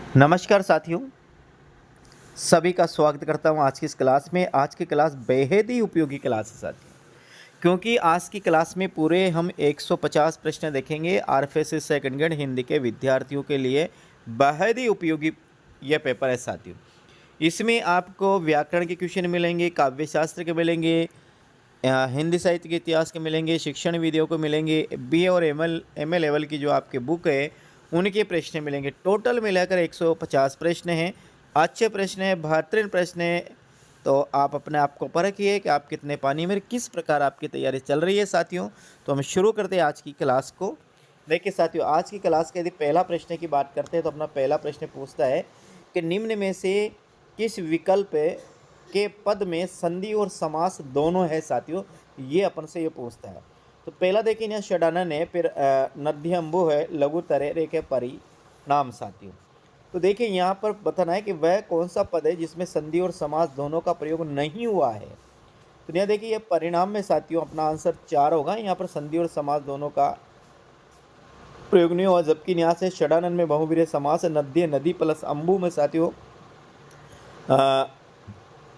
नमस्कार साथियों, सभी का स्वागत करता हूं आज की इस क्लास में। आज की क्लास बेहद ही उपयोगी क्लास है साथियों, क्योंकि आज की क्लास में पूरे हम 150 प्रश्न देखेंगे। आरएफएसएस सेकंड ग्रेड हिंदी के विद्यार्थियों के लिए बेहद ही उपयोगी यह पेपर है साथियों। इसमें आपको व्याकरण के क्वेश्चन मिलेंगे, काव्य शास्त्र के मिलेंगे, हिंदी साहित्य के इतिहास के मिलेंगे, शिक्षण विधियों को मिलेंगे, बी और एम ए लेवल की जो आपके बुक है उनके प्रश्न मिलेंगे। टोटल मिलाकर 150 प्रश्न हैं। अच्छे प्रश्न हैं, बेहतरीन प्रश्न हैं। तो आप अपने आप को परखिए कि आप कितने पानी में, किस प्रकार आपकी तैयारी चल रही है साथियों। तो हम शुरू करते हैं आज की क्लास को। देखिए साथियों, आज की क्लास के यदि पहला प्रश्न की बात करते हैं तो अपना पहला प्रश्न पूछता है कि निम्न में से किस विकल्प के पद में संधि और समास दोनों है साथियों। ये अपन से ये पूछता है। तो पहला देखिए यहाँ षडानन है, फिर नद्यम्बु है, लघु तरे रेखे परी नाम साथियों। तो देखिए यहाँ पर बताना है कि वह कौन सा पद है जिसमें संधि और समास दोनों का प्रयोग नहीं हुआ है। तो यहाँ देखिए ये परिणाम में साथियों अपना आंसर 4 होगा। यहाँ पर संधि और समास दोनों का प्रयोग नहीं हुआ, जबकि यहाँ से षडानन में बहुवीर्य समास है, नद्य नदी प्लस अम्बु में साथियों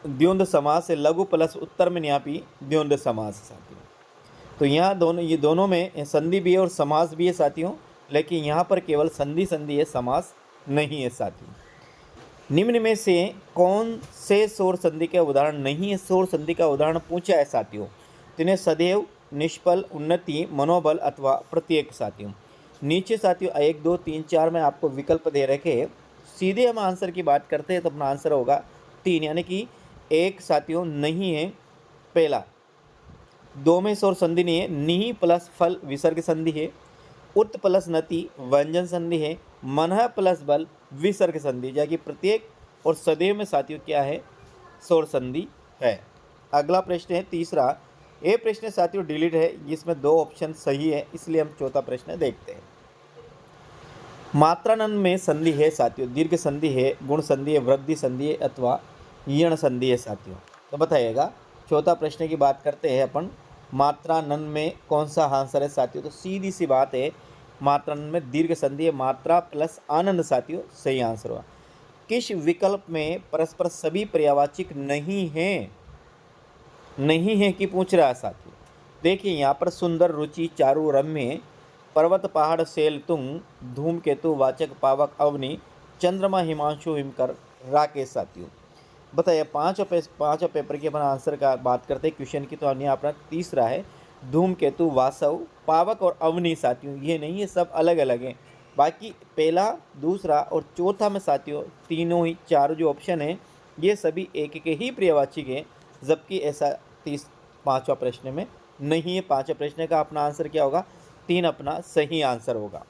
द्वंद्व समास है, लघु प्लस उत्तर में न्यापी द्वंद्व समास साथियों। तो यहाँ ये दोनों में संधि भी है और समास भी है साथियों, लेकिन यहाँ पर केवल संधि संधि है, समास नहीं है साथियों। निम्न में से कौन से स्वर संधि का उदाहरण नहीं है? स्वर संधि का उदाहरण पूछा है साथियों। तो इन्हें सदैव, निष्फल, उन्नति, मनोबल अथवा प्रत्येक साथियों। नीचे साथियों 1 2 3 4 में आपको विकल्प दे रखे। सीधे हम आंसर की बात करते हैं तो अपना आंसर होगा 3, यानी कि 1 साथियों नहीं है पहला। 2 में स्वर संधि नहीं है, नी प्लस फल विसर्ग संधि है, उत प्लस नति व्यंजन संधि है, मनः प्लस बल विसर्ग संधि, जबकि प्रत्येक और सदैव में साथियों क्या है? स्वर संधि है। अगला प्रश्न है तीसरा। ये प्रश्न साथियों डिलीट है, जिसमें 2 ऑप्शन सही है, इसलिए हम चौथा प्रश्न देखते हैं। मात्रानन में संधि है साथियों, दीर्घ संधि है, गुण संधि है, वृद्धि संधि है अथवा यण संधि है साथियों। तो बताइएगा। चौथा प्रश्न की बात करते हैं अपन। मात्रानन में कौन सा आंसर है साथियों? तो सीधी सी बात है, मात्रानन में दीर्घ संधि है, मात्रा प्लस आनंद साथियों सही आंसर हुआ। किस विकल्प में परस्पर सभी पर्यायवाची नहीं है? नहीं है कि पूछ रहा है साथियों। देखिए यहाँ पर सुंदर, रुचि, चारु, रम्य, पर्वत, पहाड़, शैल, तुंग, धूमकेतु, वाचक, पावक, अवनी, चंद्रमा, हिमांशु, हिमकर, राकेश साथियों। बताइए पाँचों पेपर के अपन आंसर का बात करते हैं क्वेश्चन की। तो यहाँ अपना तीसरा है धूमकेतु, वासव, पावक और अवनी साथियों। ये नहीं है, सब अलग अलग हैं। बाकी पहला, दूसरा और चौथा में साथियों तीनों ही, चारों जो ऑप्शन है ये सभी एक के ही पर्यायवाची हैं, जबकि ऐसा 5वां प्रश्न में नहीं है। 5वें प्रश्न का अपना आंसर क्या होगा? 3 अपना सही आंसर होगा।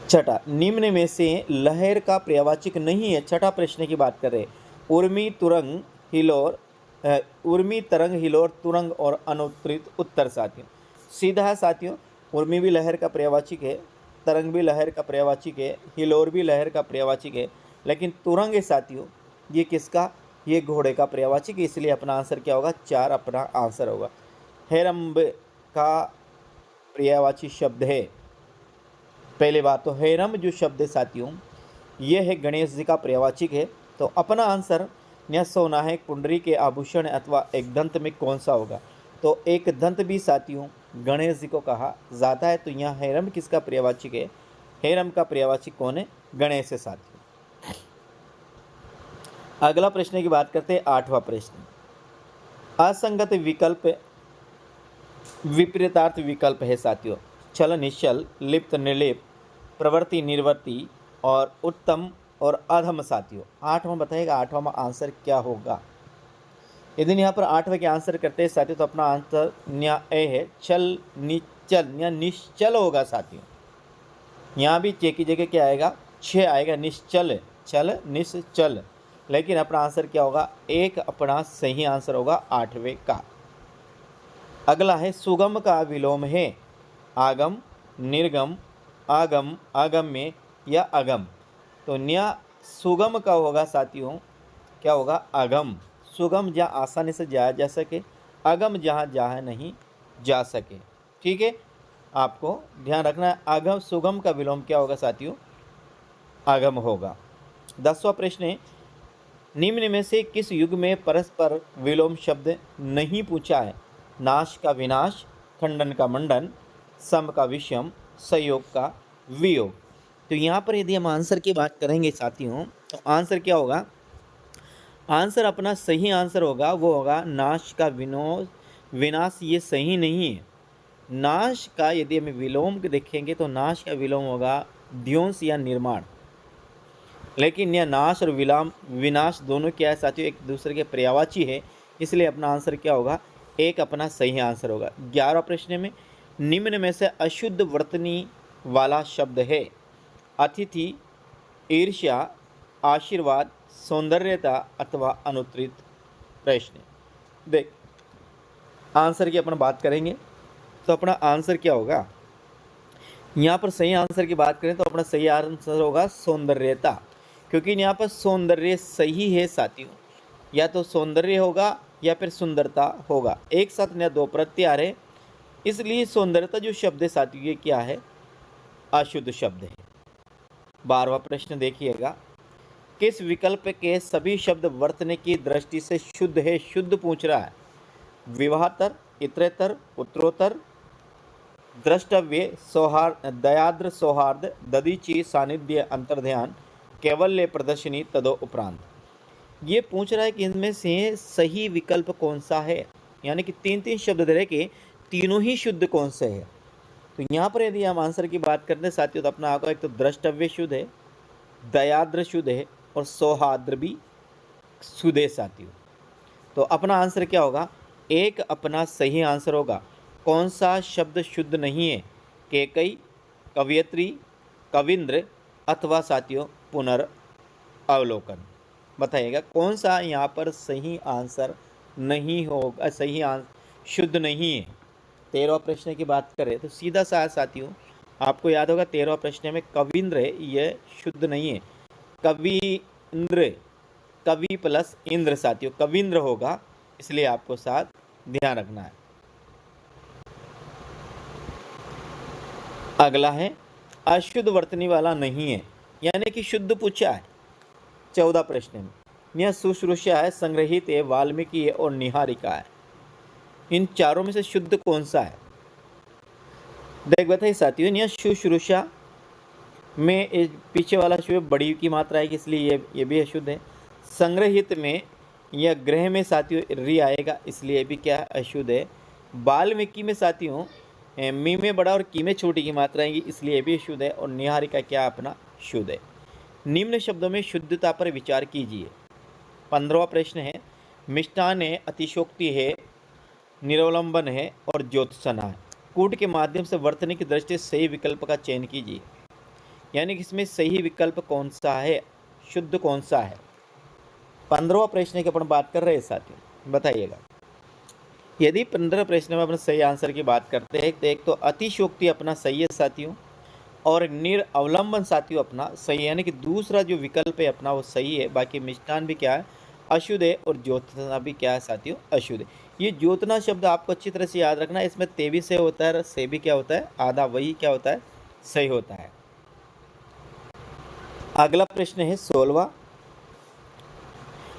छठा, निम्न में से लहर का पर्यायवाचक नहीं है। छठा प्रश्न की बात कर रहे हैं। उर्मी, तुरंग, हिलोर, उर्मी, तरंग, हिलोर, तुरंग और अनुत्तरित उत्तर साथियों। सीधा है साथियों, उर्मी भी लहर का पर्यायवाचक है, तरंग भी लहर का पर्यायवाचक है, हिलोर भी लहर का पर्यायवाचक है, लेकिन तुरंग है साथियों ये किसका? ये घोड़े का पर्यायवाचक है, इसलिए अपना आंसर क्या होगा? 4 अपना आंसर होगा। हेरम्ब का पर्यायवाची शब्द है। पहले बात तो हेरम जो शब्द है साथियों ये है गणेश जी का पर्यायवाचक है। तो अपना आंसर यह सोना है, कुंडली के आभूषण अथवा एक दंत में कौन सा होगा? तो एक दंत भी साथियों गणेश जी को कहा जाता है। तो यहाँ हेरम किसका पर्यायवाचक है? हेरम का पर्यायवाचक कौन है? गणेश है साथियों। अगला प्रश्न की बात करते हैं, 8वां प्रश्न। असंगत विकल्प विपरीतार्थ विकल्प है साथियों। छल, निश्चल, लिप्त, निर्लिप्त, प्रवृत्ति, निर्वृत्ति और उत्तम और अधम साथियों। 8वां बताइएगा, 8वां आंसर क्या होगा? यदि यहाँ पर 8वें के आंसर करते हैं साथियों तो अपना आंसर न्या ए है, छल, निश्चल या निश्चल होगा साथियों। यहाँ भी चे की जगह क्या आएगा? 6 आएगा, निश्चल, छल, निश्चल। लेकिन अपना आंसर क्या होगा? 1 अपना सही आंसर होगा 8वें का। अगला है सुगम का विलोम है आगम, निर्गम, आगम, आगम्य या अगम। तो न्या सुगम का होगा साथियों, क्या होगा? अगम। सुगम जहाँ आसानी से जाया जा सके, अगम जहाँ जाया नहीं जा सके। ठीक है, आपको ध्यान रखना है। अगम सुगम का विलोम क्या होगा साथियों? आगम होगा। 10वां प्रश्न है, निम्न में से किस युग में परस्पर विलोम शब्द नहीं पूछा है? नाश का विनाश, खंडन का मंडन, सम का विषम, संयोग का वियोग। तो यहाँ पर यदि हम आंसर की बात करेंगे साथियों, तो आंसर क्या होगा? आंसर अपना सही आंसर होगा वो होगा नाश का विनाश। ये सही नहीं है। नाश का यदि हम विलोम देखेंगे तो नाश का विलोम होगा ध्वंस या निर्माण। लेकिन यह नाश और विनाश दोनों क्या है साथियों? एक दूसरे के पर्यायवाची है, इसलिए अपना आंसर क्या होगा? एक अपना सही आंसर होगा। 11वां प्रश्न में, निम्न में से अशुद्ध वर्तनी वाला शब्द है? अतिथि, ईर्ष्या, आशीर्वाद, सौंदर्यता अथवा अनुत्तरित प्रश्न। देख, आंसर की अपन बात करेंगे तो अपना आंसर क्या होगा? यहाँ पर सही आंसर की बात करें तो अपना सही आंसर होगा सौंदर्यता, क्योंकि यहाँ पर सौंदर्य सही है साथियों। या तो सौंदर्य होगा या फिर सुंदरता होगा, एक साथ नया दो प्रत्यय आ रहे, इसलिए सौंदर्यता जो शब्द है साथियों ये क्या है? अशुद्ध शब्द है। 12वां प्रश्न देखिएगा, किस विकल्प के सभी शब्द वर्तने की दृष्टि से शुद्ध है? शुद्ध पूछ रहा है। विवाहतर, इतरेतर, उत्तरोत्तर, द्रष्टव्य, सौहार्द, दयाद्र सौहार्द, ददीची, सानिध्य, अंतर्ध्यान, कैवल्य, प्रदर्शनी, तदो उपरांत। ये पूछ रहा है कि इनमें से सही विकल्प कौन सा है, यानी कि तीन तीन शब्द दे रहे कि तीनों ही शुद्ध कौन से है। तो यहाँ पर यदि हम आंसर की बात करते हैं साथियों तो अपना आपका एक तो द्रष्टव्य शुद्ध है, दयाद्र शुद्ध है और सौहार्द भी शुद्ध है साथियों। तो अपना आंसर क्या होगा? एक अपना सही आंसर होगा। कौन सा शब्द शुद्ध नहीं है? केकई, कवयत्री, कविंद्र अथवा साथियों पुनर्अवलोकन। बताइएगा कौन सा यहाँ पर सही आंसर नहीं होगा, शुद्ध नहीं है। 13वां प्रश्न की बात करें तो सीधा सा साथियों आपको याद होगा 13वां प्रश्न में कविंद्र है, यह शुद्ध नहीं है। कविंद्र, कवि प्लस इंद्र साथियों कविंद्र होगा, इसलिए आपको साथ ध्यान रखना है। अगला है अशुद्ध वर्तनी वाला नहीं है, यानी कि शुद्ध पूछा है। 14 प्रश्न में यह शुश्रूषा है, संग्रहित है, वाल्मीकि है और निहारिका है। इन चारों में से शुद्ध कौन सा है? देख बताइए साथियों, यह शुश्रूषा में पीछे वाला शुभ बड़ी की मात्रा है, इसलिए ये भी अशुद्ध है। संग्रहित में यह ग्रह में साथियों री आएगा, इसलिए ये भी क्या है? अशुद्ध है। वाल्मीकि में साथियों मी में बड़ा और की में छोटी की मात्रा आएगी, इसलिए भी शुद्ध है। और निहारिका क्या अपना शुद्ध है। निम्न शब्दों में शुद्धता पर विचार कीजिए। 15वां प्रश्न है, मिष्टान है, अतिशोक्ति है, निरवलंबन है और ज्योत्सना है। कूट के माध्यम से वर्तने की दृष्टि से सही विकल्प का चयन कीजिए, यानी कि इसमें सही विकल्प कौन सा है, शुद्ध कौन सा है। 15वां प्रश्न की अपन बात कर रहे हैं साथियों, बताइएगा। यदि 15 प्रश्न में अपने सही आंसर की बात करते हैं तो एक तो अतिशोक्ति अपना सही है साथियों, और निरअवलंबन साथियों अपना सही है, यानी कि दूसरा जो विकल्प है अपना वो सही है। बाकी मिष्टान भी क्या है? अशुद्ध है। और ज्योतना भी क्या है साथियों? अशुद्ध है। ये ज्योतना शब्द आपको अच्छी तरह से याद रखना है, इसमें ते भी से होता है, से भी क्या होता है? आधा, वही क्या होता है? सही होता है। अगला प्रश्न है 16वां।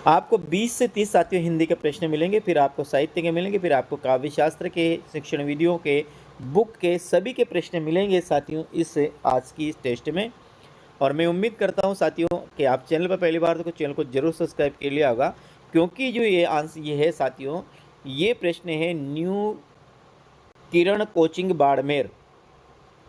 आपको 20 से 30 साथियों हिंदी के प्रश्न मिलेंगे, फिर आपको साहित्य के मिलेंगे, फिर आपको काव्य शास्त्र के, शिक्षण विधियों के, बुक के सभी के प्रश्न मिलेंगे साथियों इस आज की इस टेस्ट में। और मैं उम्मीद करता हूं साथियों कि आप चैनल पर पहली बार तो चैनल को जरूर सब्सक्राइब कर लिया होगा, क्योंकि जो ये आंसर ये है साथियों, ये प्रश्न है न्यू किरण कोचिंग बाड़मेर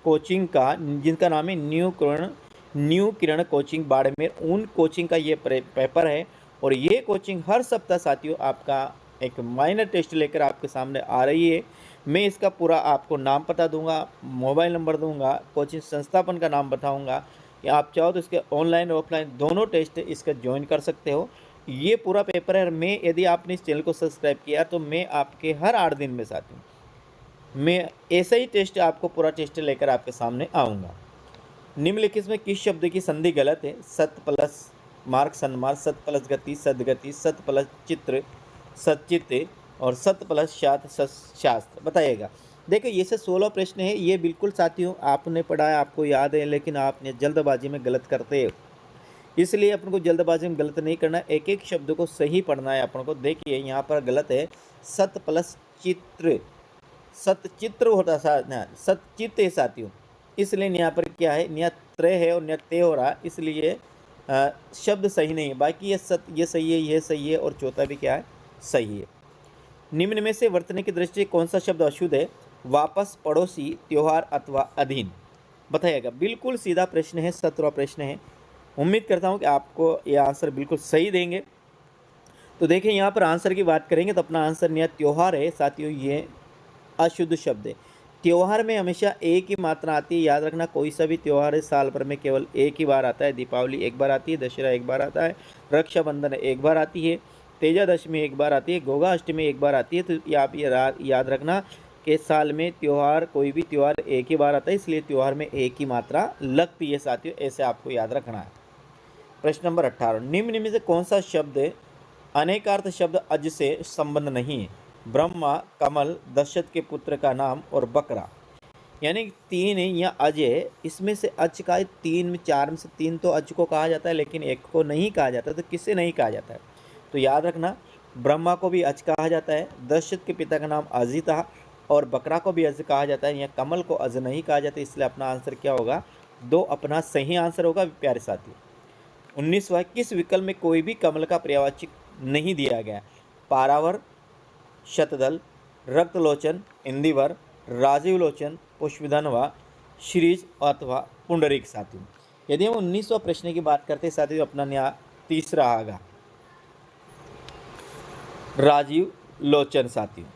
कोचिंग का, जिनका नाम है न्यू किरण कोचिंग बाड़मेर, उन कोचिंग का ये पेपर है। और ये कोचिंग हर सप्ताह साथियों आपका एक माइनर टेस्ट लेकर आपके सामने आ रही है। मैं इसका पूरा आपको नाम पता दूंगा, मोबाइल नंबर दूंगा, कोचिंग संस्थापन का नाम बताऊंगा कि आप चाहो तो इसके ऑनलाइन और ऑफलाइन दोनों टेस्ट इसका ज्वाइन कर सकते हो। ये पूरा पेपर है। मैं यदि आपने इस चैनल को सब्सक्राइब किया तो मैं आपके हर 8 दिन में साथियों मैं ऐसा ही टेस्ट आपको पूरा टेस्ट लेकर आपके सामने आऊँगा। निम्नलिखित में किस शब्द की संधि गलत है? सत प्लस मार्ग सन्मार्ग, सत प्लस गति सदगति, सत प्लस चित्र सचित्र और सत प्लस शास्त्र। बताइएगा। देखिए ये से 16 प्रश्न है, ये बिल्कुल साथियों आपने पढ़ा है, आपको याद है, लेकिन आपने जल्दबाजी में गलत करते इसलिए अपन को जल्दबाजी में गलत नहीं करना, एक एक शब्द को सही पढ़ना है अपन को। देखिए यहाँ पर गलत है, सत प्लस चित्र, सतचित्र होता सतचित है साथियों, इसलिए यहाँ पर क्या है, यहाँ त्र है और यहाँ ते हो रहा, इसलिए शब्द सही नहीं है। बाकी ये सत, ये सही है, ये सही है, और चौथा भी क्या है, सही है। निम्न में से वर्तने की दृष्टि से कौन सा शब्द अशुद्ध है? वापस, पड़ोसी, त्योहार अथवा अधीन, बताइएगा। बिल्कुल सीधा प्रश्न है, 17वां प्रश्न है। उम्मीद करता हूँ कि आपको ये आंसर बिल्कुल सही देंगे। तो देखिए यहाँ पर आंसर की बात करेंगे तो अपना आंसर यहाँ त्योहार है साथियों, ये अशुद्ध शब्द है। त्योहार में हमेशा एक ही मात्रा आती है, याद रखना। कोई सा भी त्योहार है साल भर में केवल एक ही बार आता है। दीपावली एक बार आती है, दशहरा एक बार आता है, रक्षाबंधन एक बार आती है, तेजादशमी एक बार आती है, गोगा अष्टमी एक बार आती है। तो आप ये याद रखना कि साल में त्यौहार, कोई भी त्यौहार एक ही बार आता है, इसलिए त्यौहार में एक ही मात्रा लगती है साथियों, ऐसे आपको याद रखना है। प्रश्न नंबर 18, निम्न में से कौन सा शब्द अनेकार्थ शब्द अज से संबंध नहीं है? ब्रह्मा, कमल, दशरथ के पुत्र का नाम और बकरा, यानी तीन या अज है, इसमें से अज का तीन में, चार में से तीन तो अज को कहा जाता है, लेकिन एक को नहीं कहा जाता। तो किससे नहीं कहा जाता है? तो याद रखना, ब्रह्मा को भी अज कहा जाता है, दशरथ के पिता का नाम अजी था, और बकरा को भी अज कहा जाता है। या कमल को अज नहीं कहा जाता, इसलिए अपना आंसर क्या होगा? 2 अपना सही आंसर होगा प्यारे साथियों। 19वां, किस विकल्प में कोई भी कमल का पर्यायवाची नहीं दिया गया? पारावर, शतदल, रक्तलोचन, इंदिवर, राजीव लोचन, पुष्पधनवा, श्रीज अथवा पुंडरीक साथियों। यदि हम 19वां प्रश्न की बात करते हैं साथियों, अपना न्याय तीसरा आगा राजीव लोचन साथियों,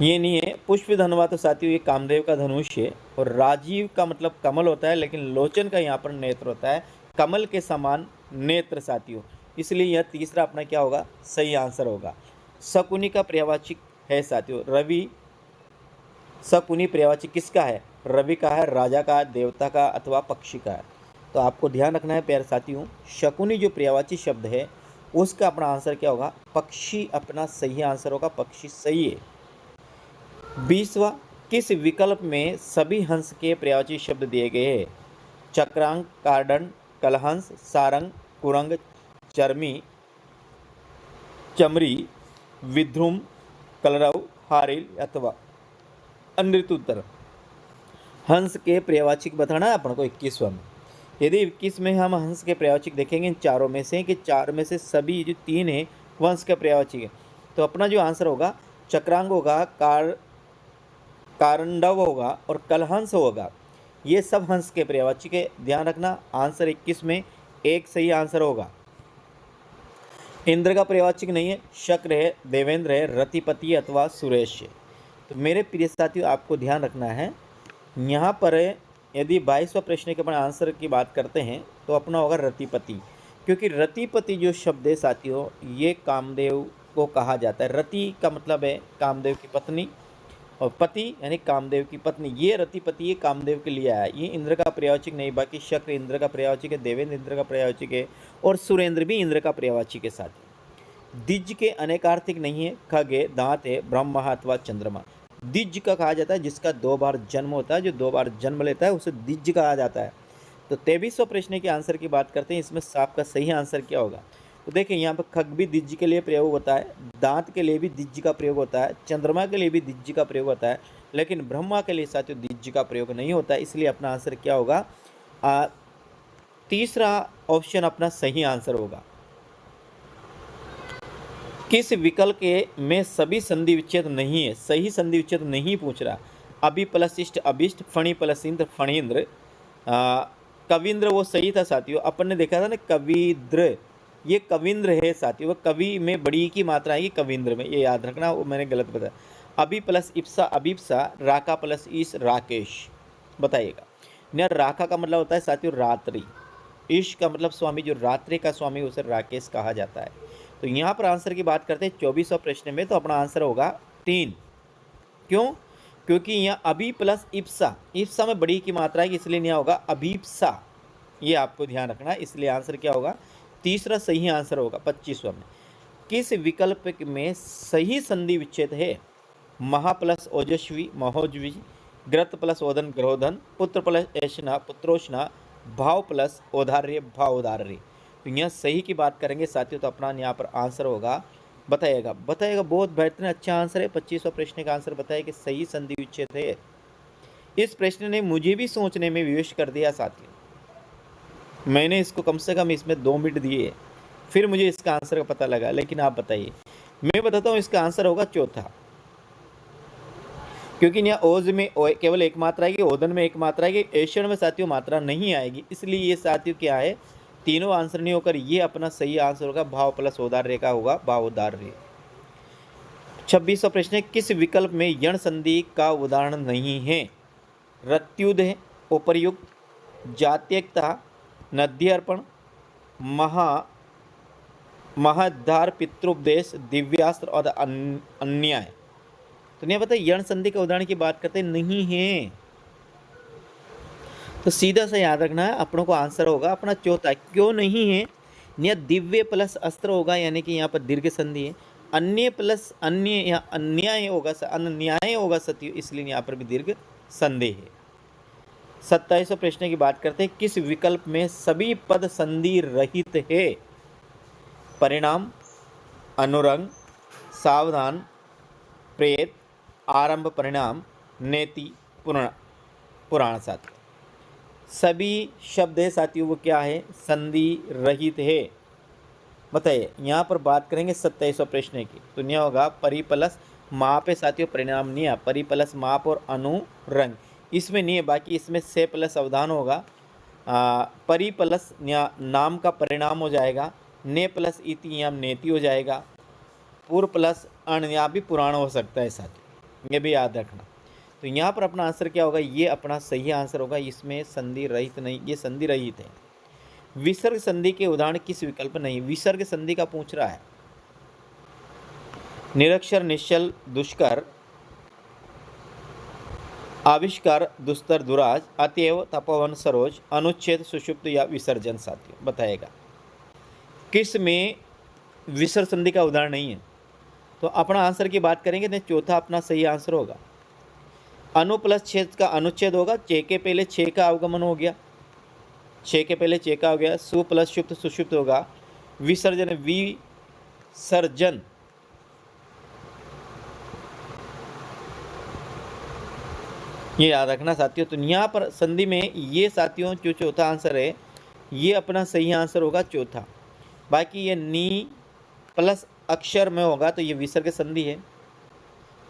ये नहीं है। पुष्पधनवा तो साथियों ये कामदेव का धनुष है, और राजीव का मतलब कमल होता है, लेकिन लोचन का यहाँ पर नेत्र होता है, कमल के समान नेत्र साथियों, इसलिए यह तीसरा अपना क्या होगा? सही आंसर होगा। शकुनी का पर्यायवाची है साथियों रवि। शकुनी पर्यायवाची किसका है? रवि का है, राजा का, देवता का अथवा पक्षी का है। तो आपको ध्यान रखना है प्यारे साथियों, शकुनी जो पर्यायवाची शब्द है उसका अपना आंसर क्या होगा? पक्षी अपना सही आंसर होगा, पक्षी सही है। 20वां, किस विकल्प में सभी हंस के पर्यायवाची शब्द दिए गए हैं? चक्रांक, कार्डन, कलहंस, सारंग, कुरंग, चर्मी, चमरी, विध्रुम, कलरव, हारिल अथवा अनृत उत्तर। हंस के पर्यायवाची बताना है अपन को 21वां में। यदि 21 में हम हंस के पर्यायवाची देखेंगे इन चारों में से, कि चार में से सभी जो तीन है वो हंस का पर्यायवाची है, तो अपना जो आंसर होगा चक्रांग होगा, कारंडव होगा और कलहंस होगा। ये सब हंस के पर्यायवाची के, ध्यान रखना। आंसर 21 में एक सही आंसर होगा। इंद्र का पर्यायवाची नहीं है, शक्र है, देवेंद्र है, रतिपति अथवा सुरेश है। तो मेरे प्रिय साथियों आपको ध्यान रखना है, यहाँ पर यदि 22वां प्रश्न के अपने आंसर की बात करते हैं तो अपना होगा रतिपति, क्योंकि रतिपति जो शब्द है साथियों ये कामदेव को कहा जाता है। रति का मतलब है कामदेव की पत्नी, और पति यानी कामदेव की पत्नी, ये रतिपति ये कामदेव के लिए आया। ये इंद्र का पर्यायवाची नहीं, बाकी शक्र इंद्र का पर्यायवाची है, देवेंद्र इंद्र का पर्यायवाची है, और सुरेंद्र भी इंद्र का पर्यायवाची के साथ। दिज के अनेकार्थिक नहीं है, खग है, दांत है, ब्रह्मा अथवा चंद्रमा। दिज का कहा जाता है जिसका 2 बार जन्म होता है, जो 2 बार जन्म लेता है उसे दिज कहा जाता है। तो 23वां प्रश्न के आंसर की बात करते हैं, इसमें साफ का सही आंसर क्या होगा? तो देखिए यहाँ पर खग भी दिज्ज के लिए प्रयोग होता है, दांत के लिए भी दिज्ज का प्रयोग होता है, चंद्रमा के लिए भी दिज्ज का प्रयोग होता है, लेकिन ब्रह्मा के लिए साथियों दिज्ज का प्रयोग नहीं होता है, इसलिए अपना आंसर क्या होगा? तीसरा ऑप्शन अपना सही आंसर होगा। किस विकल्प के में सभी संधि विच्छेद नहीं है? सही संधि विच्छेद नहीं पूछ रहा। अभि प्लस इष्ट अभिष्ट, फणी प्लस इंद्र फणींद्र, कविंद्र वो सही था साथियों। अपन ने देखा था ना कविद्र, ये कविंद्र है साथियों, वो कवि में बड़ी की मात्रा आएगी कविंद्र में, ये याद रखना, वो मैंने गलत बताया। अभी प्लस इप्सा अभिप्सा, राका प्लस ईश राकेश, बताइएगा। न राका का मतलब होता है साथियों रात्रि, ईश का मतलब स्वामी, जो रात्रि का स्वामी उसे राकेश कहा जाता है। तो यहाँ पर आंसर की बात करते हैं 24वां प्रश्न में, तो अपना आंसर होगा 3। क्यों? क्योंकि यहाँ अभी प्लस इप्सा, इप्सा में बड़ी की मात्रा है इसलिए यहाँ होगा अभीप्सा, ये आपको ध्यान रखना है। इसलिए आंसर क्या होगा? तीसरा सही आंसर होगा 25वां में। किस विकल्प में सही संधि विच्छेद है? महा प्लस ओजस्वी महोजवी, ग्रत प्लस ओदन ग्रोधन, पुत्र प्लस ऐशना पुत्रोष्णा, भाव प्लस औदार्य भाव औदार्य। तो यहाँ सही की बात करेंगे साथियों तो अपना यहाँ पर आंसर होगा बताइएगा बहुत बेहतरीन अच्छा आंसर है। 25वां प्रश्न का आंसर बताइए कि सही संधि विच्छेद है। इस प्रश्न ने मुझे भी सोचने में विवश कर दिया साथियों। मैंने इसको कम से कम इसमें 2 मिनट दिए फिर मुझे इसका आंसर का पता लगा। लेकिन आप बताइए, मैं बताता हूँ इसका आंसर होगा चौथा, क्योंकि यहाँ ओज में केवल एक मात्रा आएगी, ओदन में एक मात्रा आएगी, एषण में साथियों मात्रा नहीं आएगी, इसलिए ये साथियों क्या है, तीनों आंसर नहीं होकर ये अपना सही आंसर होगा भाव प्लस औदार्य का होगा भाव औदार्य। 26वां प्रश्न है, किस विकल्प में यण संधि का उदाहरण नहीं है? रत्युद है, उपर्युक्त, जात्यकता, नद्यर्पण, महद्धार, पितृपदेश, दिव्यास्त्र और अन्याय। तो नहीं पता, यण संधि के उदाहरण की बात करते नहीं है, तो सीधा सा याद रखना है अपनों को आंसर होगा अपना चौथा। क्यों नहीं है? यह दिव्य प्लस अस्त्र होगा, यानी कि यहाँ पर दीर्घ संधि है। अन्य प्लस अन्य या अन्याय होगा, अन्याय होगा सत्य, इसलिए यहाँ पर भी दीर्घ संधि है। 27वां प्रश्न की बात करते हैं, किस विकल्प में सभी पद संधि रहित है? परिणाम, अनुरंग, सावधान, प्रेत, आरंभ परिणाम, नेति, पुराण। साथियों सभी शब्द है साथियों वो क्या है? संधि रहित है। बताइए, यहाँ पर बात करेंगे 27वां प्रश्न की, तो नहीं होगा परि प्लस माप है साथियों, परिणाम नहीं है। परि प्लस माप और अनुरंग इसमें नहीं है, बाकी इसमें से प्लस अवधान होगा। परि प्लस नाम का परिणाम हो जाएगा, ने प्लस इति यहाँ नेति हो जाएगा, पूर्व प्लस अण यहाँ भी पुराण हो सकता है साथियों, ये भी याद रखना। तो यहाँ पर अपना आंसर क्या होगा? ये अपना सही आंसर होगा, इसमें संधि रहित नहीं, ये संधि रहित है। विसर्ग संधि के उदाहरण किस विकल्प नहीं? विसर्ग संधि का पूछ रहा है। निरक्षर, निश्चल, दुष्कर, आविष्कार, दुस्तर, दुराज, अतएव, तपोवन, सरोज, अनुच्छेद, सुषुप्त या विसर्जन। साथियों बताएगा किस में विसर्ग संधि का उदाहरण नहीं है? तो अपना आंसर की बात करेंगे तो चौथा अपना सही आंसर होगा। अनु प्लस छेद का अनुच्छेद होगा, चे के पहले छे का अवगमन हो गया, छे के पहले चे का हो गया, सु प्लस शुप्त सुषुप्त होगा, विसर्जन विसर्जन। ये याद रखना साथियों। तो यहाँ पर संधि में ये साथियों जो चौथा आंसर है ये अपना सही आंसर होगा चौथा। बाकी ये नी प्लस अक्षर में होगा तो ये विसर्ग संधि है।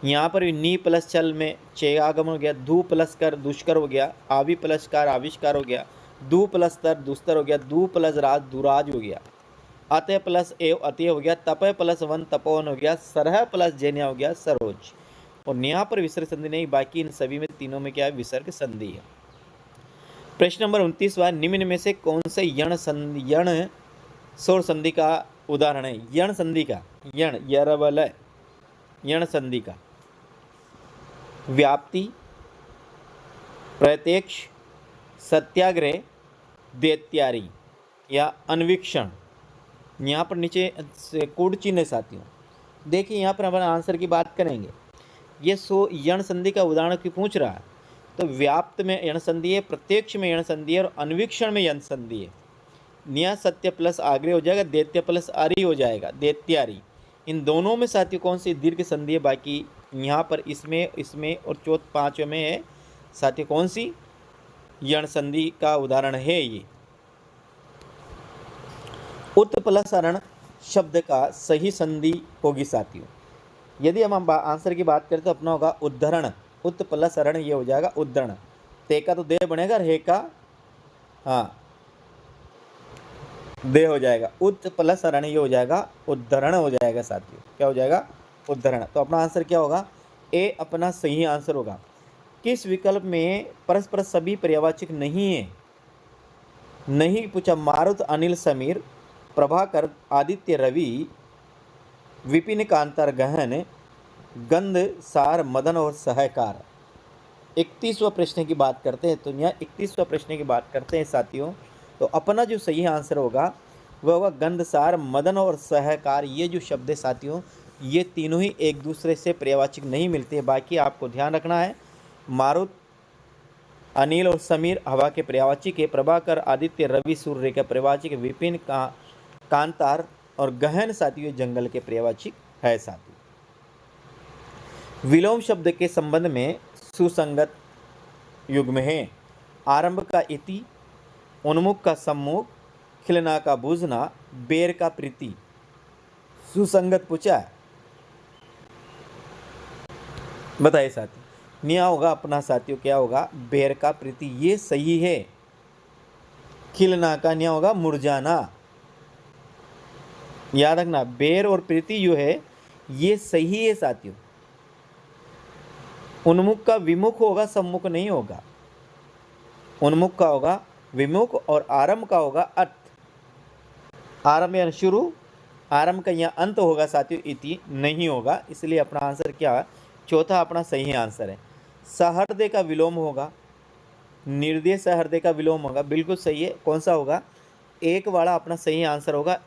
यहाँ पर भी नी प्लस चल में चे आगमन हो गया, धू प्लस कर दुष्कर हो गया, आवी प्लस कार आविष्कार हो गया, दू प्लस तर दुस्तर हो गया, दू प्लस राज दुराज हो गया, अतः प्लस एव अतः हो गया, तपय प्लस वन तपोवन हो गया, सरह प्लस जैन्या हो गया सरोज। और यहाँ पर विसर्ग संधि नहीं, बाकी इन सभी में तीनों में क्या है? विसर्ग संधि है। प्रश्न नंबर 29वां, निम्न में से कौन से यण स्वर संधि का उदाहरण है? यण संधि का, यण यरवलय, यण संधि का व्याप्ति, प्रत्यक्ष, सत्याग्रह, दैत्यारी या अन्वीक्षण। यहाँ पर नीचे कोड चिन्ह है साथियों, देखिए यहाँ पर हम आंसर की बात करेंगे। ये यण संधि का उदाहरण क्यों पूछ रहा है? तो व्याप्त में यण संधि है, प्रत्यक्ष में यण संधि है और अन्वीक्षण में यण संधि है। न्या सत्य प्लस आग्रह हो जाएगा, दैत्य प्लस आरी हो जाएगा, दैत्यारी। इन दोनों में साथियों कौन सी दीर्घ संधि है? बाकी यहाँ पर इसमें और चौथ पांचवें में है साथियों कौन सी यण संधि का उदाहरण है? ये उत प्लस अरण शब्द का सही संधि होगी साथियों। यदि हम आंसर की बात करें तो अपना होगा उद्धरण, उत प्लस अरण ये हो जाएगा उद्धरण। ते का तो दे बनेगा, रे का हाँ दे हो जाएगा, उत प्लस अरण ये हो जाएगा उद्धरण हो जाएगा साथियों। क्या हो जाएगा? उद्धरण। तो अपना आंसर क्या होगा? ए अपना सही आंसर होगा। किस विकल्प में परस्पर सभी पर्यावाचक नहीं है? नहीं पूछा। मारुत, अनिल, समीर, प्रभाकर, आदित्य, रवि, विपिन, कांतार, गहन, गंध, सार, मदन और सहकार। 31वां प्रश्न की बात करते हैं। तो यहाँ 31वां प्रश्न की बात करते हैं साथियों, तो अपना जो सही आंसर होगा वह होगा गंध, सार, मदन और सहकार। ये जो शब्द है साथियों ये तीनों ही एक दूसरे से पर्यायवाचक नहीं मिलते हैं। बाकी आपको ध्यान रखना है, मारुत, अनिल और समीर हवा के पर्यायवाची है, प्रभाकर आदित्य रवि सूर्य के पर्यायवाची है, विपिन कांतार और गहन साथियों जंगल के पर्यायवाची है साथियों। विलोम शब्द के संबंध में सुसंगत युग्म है। आरंभ का इति, उन्मुख का सम्मुख, खिलना का बुझना, बेर का प्रीति। सुसंगत पूछा है, बताइए साथियों। निया होगा अपना साथियों, क्या होगा, बेर का प्रीति, ये सही है। खिलना का निया होगा मुरझाना, याद रखना। बेर और प्रीति जो है ये सही है साथियों। उन्मुख का विमुख होगा, सम्मुख नहीं होगा। उन्मुख का होगा विमुख और आरंभ का होगा अर्थ। आरंभ यानी शुरू, आरंभ का यहाँ अंत होगा साथियों, इति नहीं होगा। इसलिए अपना आंसर क्या है, चौथा अपना सही आंसर है। सहृदय का विलोम होगा, निर्दय सहृदय का विलोम होगा, बिल्कुल सही है। कौन सा होगा, एक वाला अपना सही आंसर होगा,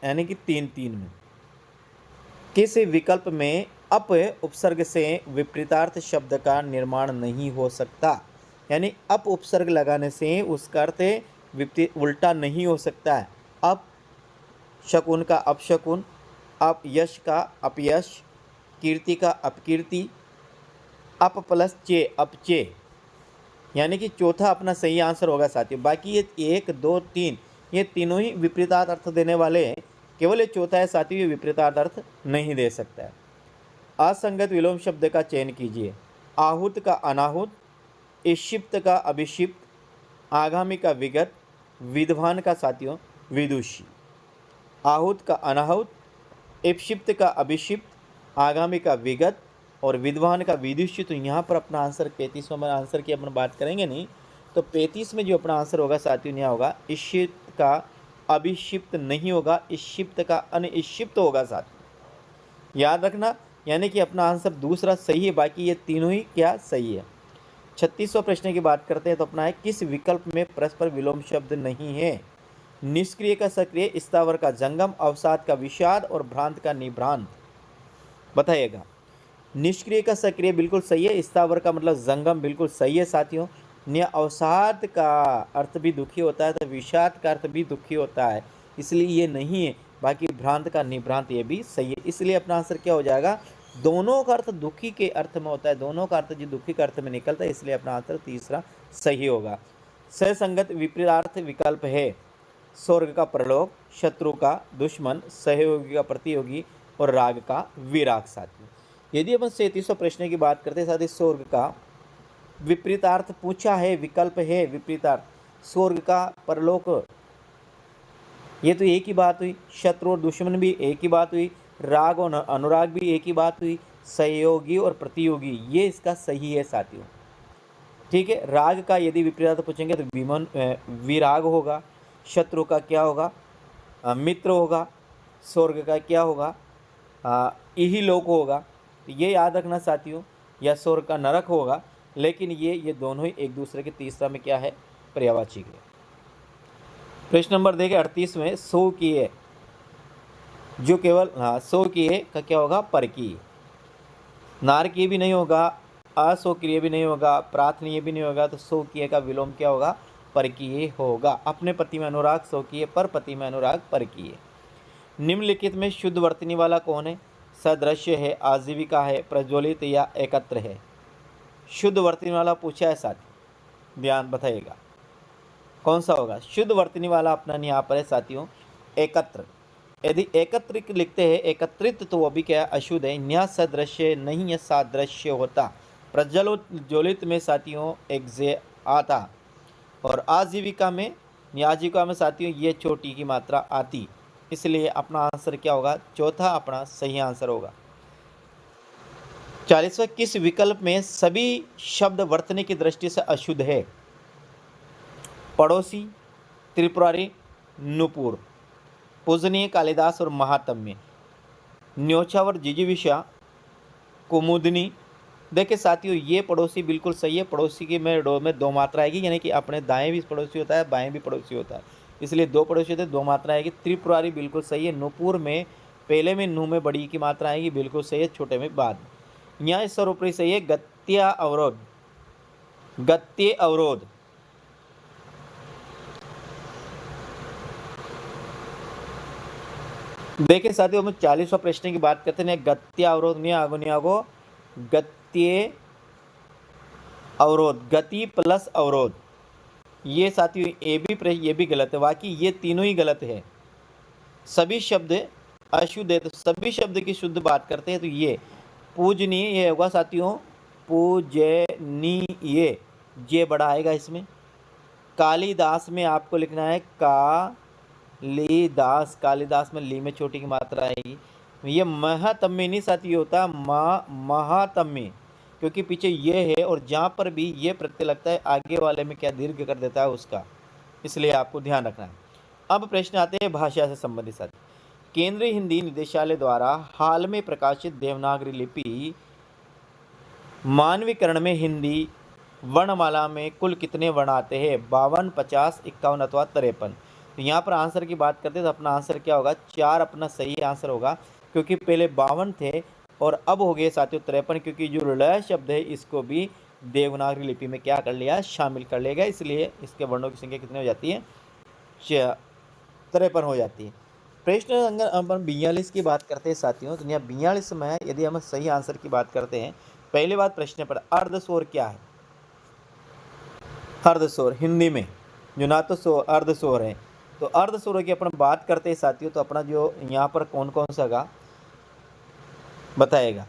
यानी कि 3-3 में। किस विकल्प में अप उपसर्ग से विपरीतार्थ शब्द का निर्माण नहीं हो सकता, यानी अप उपसर्ग लगाने से उसका अर्थ उल्टा नहीं हो सकता है। अप शकुन का अपशकुन, अपयश का अपयश, कीर्ति का अपकीर्ति, अप प्लस चे अपचे, यानी कि चौथा अपना सही आंसर होगा साथियों। बाकी ये 1, 2, 3 ये तीनों ही विपरीतार्थ अर्थ देने वाले हैं, केवल ये चौथा है साथियों, ये विपरीतार्थ अर्थ नहीं दे सकता है। असंगत विलोम शब्द का चयन कीजिए। आहूत का अनाहुत, इक्षिप्त का अभिक्षिप्त, आगामी का विगत, विद्वान का साथियों विदुषी। आहूत का अनाहुत, इक्षिप्त का अभिक्षिप्त, आगामी का विगत और विद्वान का विदुषी। तो यहाँ पर अपना आंसर 35 में आंसर की अपन बात करेंगे नहीं, तो 35 में जो अपना आंसर होगा साथियों यहाँ होगा इक्षिप्त का अभिक्षिप्त नहीं होगा, इक्षिप्त का अनिक्षिप्त होगा साथियों, याद रखना। यानी कि अपना आंसर दूसरा सही है, बाकी ये तीनों ही क्या सही है। 36वां प्रश्न की बात करते हैं तो अपना है, किस विकल्प में परस्पर विलोम शब्द नहीं है। निष्क्रिय का सक्रिय, स्थावर का जंगम, अवसाद का विषाद और भ्रांत का निभ्रांत, बताइएगा। निष्क्रिय का सक्रिय बिल्कुल सही है, स्थावर का मतलब जंगम बिल्कुल सही है साथियों। अवसाद का अर्थ भी दुखी होता है, तो विषाद का अर्थ भी दुखी होता है, इसलिए ये नहीं है। बाकी भ्रांत का निभ्रांत ये भी सही है, इसलिए अपना आंसर क्या हो जाएगा, दोनों का अर्थ दुखी के अर्थ में होता है, दोनों का अर्थ जो दुखी के अर्थ में निकलता है, इसलिए अपना आंसर तीसरा सही होगा। सहसंगत विपरीतार्थ विकल्प है। स्वर्ग का परलोक, शत्रु का दुश्मन, सहयोगी का प्रतियोगी और राग का विराग साथियों। यदि अपन 37वां प्रश्न की बात करते हैं साथ ही, स्वर्ग का विपरीतार्थ पूछा है, विकल्प है विपरीतार्थ, स्वर्ग का परलोक, ये तो एक ही बात हुई। शत्रु और दुश्मन भी एक ही बात हुई, राग और अनुराग भी एक ही बात हुई, सहयोगी और प्रतियोगी ये इसका सही है साथियों, ठीक है। राग का यदि विपरीतार्थ पूछेंगे तो विराग होगा, शत्रु का क्या होगा, मित्र होगा, स्वर्ग का क्या होगा, यही लोक होगा। तो ये याद रखना साथियों, या स्वर्ग का नरक होगा, लेकिन ये दोनों ही एक दूसरे के तीसरा में क्या है, पर्यायवाची है। प्रश्न नंबर देखें 38 में, सो किए जो केवल सो किए का क्या होगा, परकीय। नारकीय भी नहीं होगा, असोक्रिय भी नहीं होगा, प्रार्थनीय भी नहीं होगा, तो सो किए का विलोम क्या होगा, परकीय होगा। अपने पति में अनुराग स्वकीय, पर पति में अनुराग परकीय। निम्नलिखित में शुद्ध वर्तनी वाला कौन है, सदृश्य है, आजीविका है, प्रज्वलित या एकत्र है। शुद्ध वर्तनी वाला पूछा है साथियों, ध्यान बताइएगा कौन सा होगा। शुद्ध वर्तनी वाला अपना यहाँ पर है साथियों एकत्र। यदि एकत्र लिखते हैं एकत्रित तो वो भी क्या है, अशुद्ध है। न्या सदृश्य नहीं है, सादृश्य होता। प्रज्वलित में साथियों एक जे आता, और आजीविका में न्याजीविका में साथियों ये छोटी की मात्रा आती, इसलिए अपना आंसर क्या होगा, चौथा अपना सही आंसर होगा। 40वां, किस विकल्प में सभी शब्द वर्तनी की दृष्टि से अशुद्ध है। पड़ोसी, त्रिपुरारी, नुपुर, पूजनीय, कालिदास और महात्म्य, न्योछावर, जिजीविषा, कुमुदनी। देखिए साथियों ये पड़ोसी बिल्कुल सही है, पड़ोसी की में दो मात्रा आएगी, यानी कि अपने दाएं भी पड़ोसी होता है, बाएं भी पड़ोसी होता है, इसलिए दो पड़ोसी होते हैं, दो मात्रा आएगी। त्रिपुरारी बिल्कुल सही है। नुपुर में पहले में नू में बड़ी की मात्रा आएगी, बिल्कुल सही है, छोटे में बाद में। न्याय सर्वोपरि सही है। गत्या अवरोध, गत्य अवरोध। देखिए साथियों, हम 40वां प्रश्न की बात करते हैं। गत्य अवरोध नहीं आगो गत्य अवरोध, गति प्लस अवरोध। ये साथियों ये भी गलत है, बाकी ये तीनों ही गलत है। सभी शब्द अशुद्ध है, तो सभी शब्द की शुद्ध बात करते हैं तो ये पूजनीय, ये होगा साथियों पूजनीय, ये बड़ा आएगा इसमें। कालिदास में आपको लिखना है कालिदास, कालिदास में ली में छोटी की मात्रा आएगी। ये महातम्य नहीं साथी होता, महातम्य, क्योंकि पीछे ये है और जहाँ पर भी ये प्रत्यय लगता है आगे वाले में क्या दीर्घ कर देता है उसका, इसलिए आपको ध्यान रखना है। अब प्रश्न आते हैं भाषा से संबंधित साथी। केंद्रीय हिंदी निदेशालय द्वारा हाल में प्रकाशित देवनागरी लिपि मानवीकरण में हिंदी वर्णमाला में कुल कितने वर्ण आते हैं? 52, 50, 51 अथवा 53। तो यहाँ पर आंसर की बात करते हैं तो अपना आंसर क्या होगा? 4 अपना सही आंसर होगा, क्योंकि पहले 52 थे और अब हो गए साथियों 53, क्योंकि जो लय शब्द है इसको भी देवनागरी लिपि में क्या कर लिया? शामिल कर लिया गया, इसलिए इसके वर्णों की संख्या कितनी हो जाती है? 53 हो जाती है। प्रश्न अगर अपन 42 की बात करते हैं साथियों, तो यहाँ 42 में यदि हम सही आंसर की बात करते हैं, पहली बात प्रश्न पर अर्धस्वर क्या है? अर्धस्वर हिंदी में जो ना तो स्वर अर्धस्वर है, तो अर्धस्वर की अपन बात करते हैं साथियों, तो अपना जो यहाँ पर कौन कौन सा का बताएगा?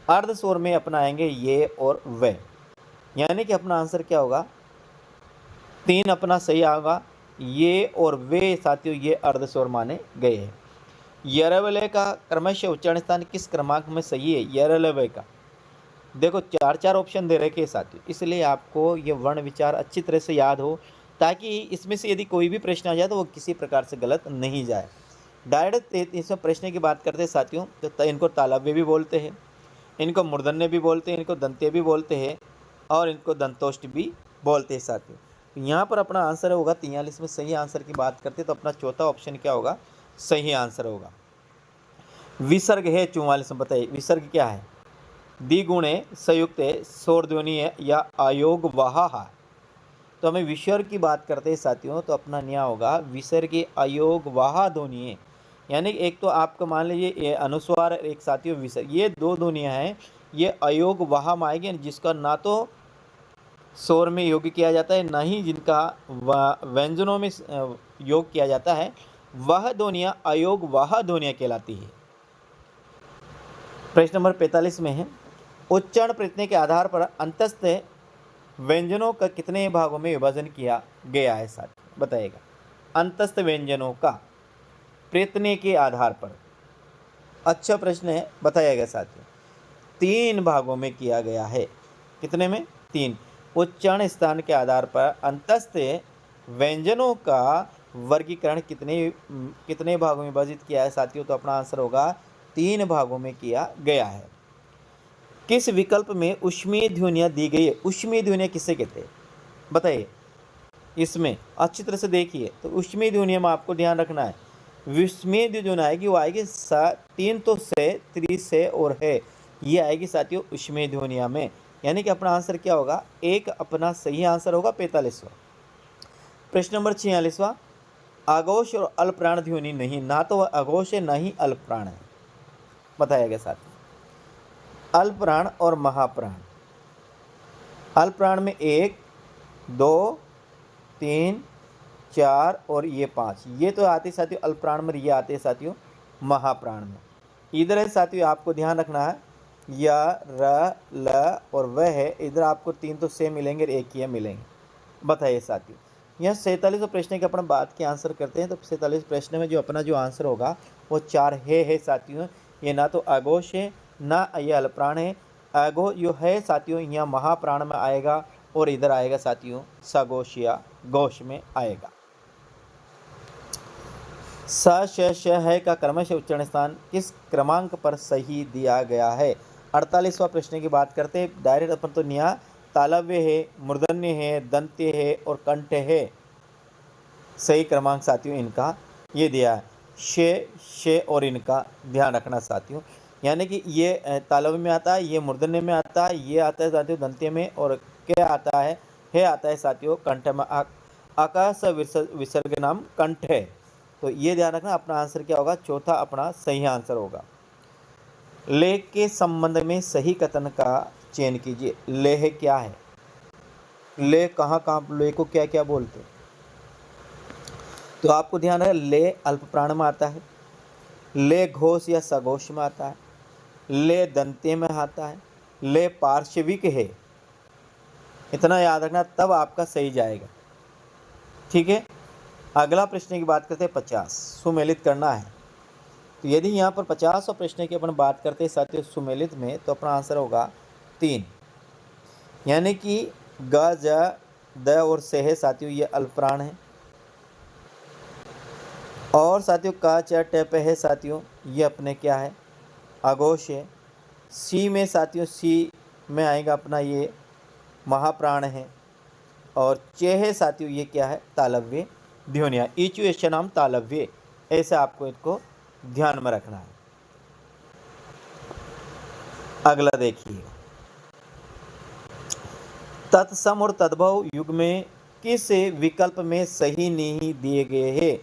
अर्धस्वर में अपना आएंगे ये और वे, यानी कि अपना आंसर क्या होगा? 3 अपना सही आएगा, ये और वे साथियों ये अर्धस्वर माने गए हैं। यरवले का क्रमशः उच्चारण स्थान किस क्रमांक में सही है? यरलवे का देखो 4 ऑप्शन दे रखे हैं साथियों, इसलिए आपको ये वर्ण विचार अच्छी तरह से याद हो, ताकि इसमें से यदि कोई भी प्रश्न आ जाए तो वो किसी प्रकार से गलत नहीं जाए। डायरेक्ट इसमें प्रश्न की बात करते हैं साथियों, तो इनको तालव्य भी बोलते हैं, इनको मूर्धन्य भी बोलते हैं, इनको दंत्य भी बोलते हैं और इनको दंतोष्ट भी बोलते हैं साथियों। तो यहाँ पर अपना आंसर होगा 43 में सही आंसर की बात करते हैं तो अपना चौथा ऑप्शन क्या होगा? सही आंसर होगा। विसर्ग है 44 में, बताइए विसर्ग क्या है? द्विगुणे संयुक्त है, स्वरध्वनि है या अयोग वहा है? तो हमें विसर्ग की बात करते हैं साथियों, तो अपना न्याय होगा विसर्ग अयोग वहा ध्वनि है, यानी एक तो आपका मान लीजिए ये अनुस्वार, एक साथियों विसर्ग, ये 2 ध्वनियाँ हैं, ये अयोग वहा में आएगी, जिसका ना तो स्वर में योग किया जाता है, ना ही जिनका व्यंजनों में योग किया जाता है, वह ध्वनियाँ अयोग वहा ध्वनियाँ कहलाती है। प्रश्न नंबर 45 में है, उच्चारण प्रयत्न के आधार पर अंतस्थ व्यंजनों का कितने भागों में विभाजन किया गया है? साथ बताइएगा। अंतस्थ व्यंजनों का प्रयत्न के आधार पर, अच्छा प्रश्न है, बताइएगा साथियों। 3 भागों में किया गया है, कितने में? 3। उच्चारण स्थान के आधार पर अंतस्थ व्यंजनों का वर्गीकरण कितने भागों में विभाजित किया है साथियों? तो अपना आंसर होगा 3 भागों में किया गया है। किस विकल्प में ऊष्मीय ध्वनियाँ दी गई है? ऊष्मीय ध्वनियाँ किसे कहते हैं बताइए? इसमें अच्छी तरह से देखिए, तो ऊष्मीय ध्वनियों में आपको ध्यान रखना है, विस्मय जो आएगी वो आएगी 3 तो से, 3 से और है, ये आएगी साथियों ऊष्मीय ध्वनिया में, यानी कि अपना आंसर क्या होगा? एक अपना सही आंसर होगा 45वां। प्रश्न नंबर 46वां, अघोष और अल्पप्राण ध्वनि नहीं, ना तो वह अघोष है ना ही अल्पप्राण है, बताएगा साथियों। अल्पप्राण और महाप्राण, अल्पप्राण में 1, 2, 3, 4 और ये 5, ये तो आते साथियों अल्पप्राण में, ये आते साथियों महाप्राण में। इधर है साथियों आपको ध्यान रखना है, या र ल और वह है, इधर आपको 3 तो से मिलेंगे और 1 ये मिलेंगे, बताइए साथियों। यह 47 प्रश्न के अपना बात के आंसर करते हैं, तो 47 प्रश्न में जो अपना जो आंसर होगा वो 4 है साथियों। ये ना तो अघोष है ना ये अल्पप्राण है, अघो जो है साथियों यहाँ महाप्राण में आएगा और इधर आएगा साथियों सघोष या घोष में आएगा। श है का क्रमशः उच्चारण स्थान किस क्रमांक पर सही दिया गया है? 48वां प्रश्न की बात करते हैं, डायरेक्ट अपन तो निया तालव्य है, मूर्धन्य है, दंत्य है और कंठ है, सही क्रमांक साथियों इनका ये दिया है, शे और इनका ध्यान रखना साथियों, यानी कि ये तालव्य में आता है, ये मूर्धन्य में आता है, ये आता है साथियों दंत्य में और क्या आता है आता है साथियों कंठ में आकाश विसर्ग नाम कंठ है। तो ये ध्यान रखना, अपना आंसर क्या होगा, चौथा अपना सही आंसर होगा। लेह के संबंध में सही कथन का चयन कीजिए। लेह क्या है, लेह कहाँ कहाँ, लेह को क्या क्या बोलते हैं। तो आपको ध्यान है, लेह अल्प प्राण में आता है, लेह घोष या सघोष में आता है, लेह दंते में आता है, लेह पार्श्विक है। इतना याद रखना, तब आपका सही जाएगा। ठीक है, अगला प्रश्न की बात करते हैं 50, सुमेलित करना है। तो यदि यहाँ पर 50 और प्रश्न की अपन बात करते हैं साथियों सुमेलित में, तो अपना आंसर होगा 3, यानी कि ग ज द और से है साथियों, ये अल्पप्राण है। और साथियों का च ट पे है साथियों, ये अपने क्या है, अघोष है। सी में साथियों, सी में आएगा अपना ये महाप्राण है। और चे है साथियों, ये क्या है, तालव्य ध्वनिया, ईचु ऐसा नाम तालव्य, ऐसे आपको इसको ध्यान में रखना है। अगला देखिए, तत्सम और तद्भव युग में किस विकल्प में सही नहीं दिए गए हैं।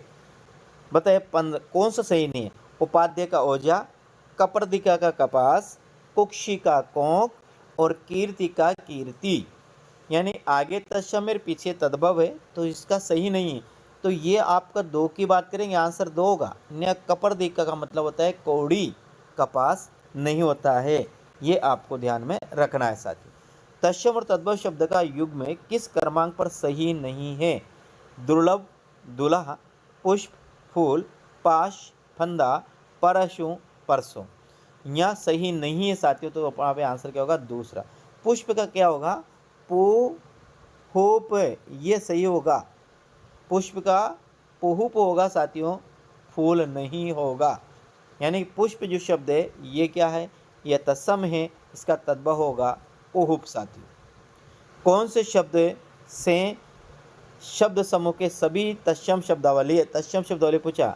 बताइए कौन सा सही नहीं है। उपाध्याय का ओझा, कपर्दिका का कपास, कुक्षी का कोंक और कीर्ति का कीर्ति। यानी आगे तत्सम और पीछे तद्भव है, तो इसका सही नहीं है। तो ये आपका 2 की बात करेंगे, आंसर 2 होगा। कपर्दिका का मतलब होता है कौड़ी, कपास नहीं होता है, ये आपको ध्यान में रखना है साथियों। तत्सम और तद्भव शब्द का युग में किस क्रमांक पर सही नहीं है। दुर्लभ, दुल्हा, पुष्प, फूल, पाश, फंदा, परशु, परसों। यहाँ सही नहीं है साथियों, तो वहाँ पे आंसर क्या होगा, दूसरा। पुष्प का क्या होगा, पुहुप, ये सही होगा। पुष्प का पुहुप होगा साथियों, फूल नहीं होगा। यानी पुष्प जो शब्द है ये क्या है, यह तत्सम है, इसका तद्भव होगा पुहुप साथियों। कौन से शब्द से शब्द समूह के सभी तत्सम शब्दावली है। तत्सम शब्दावली पूछा,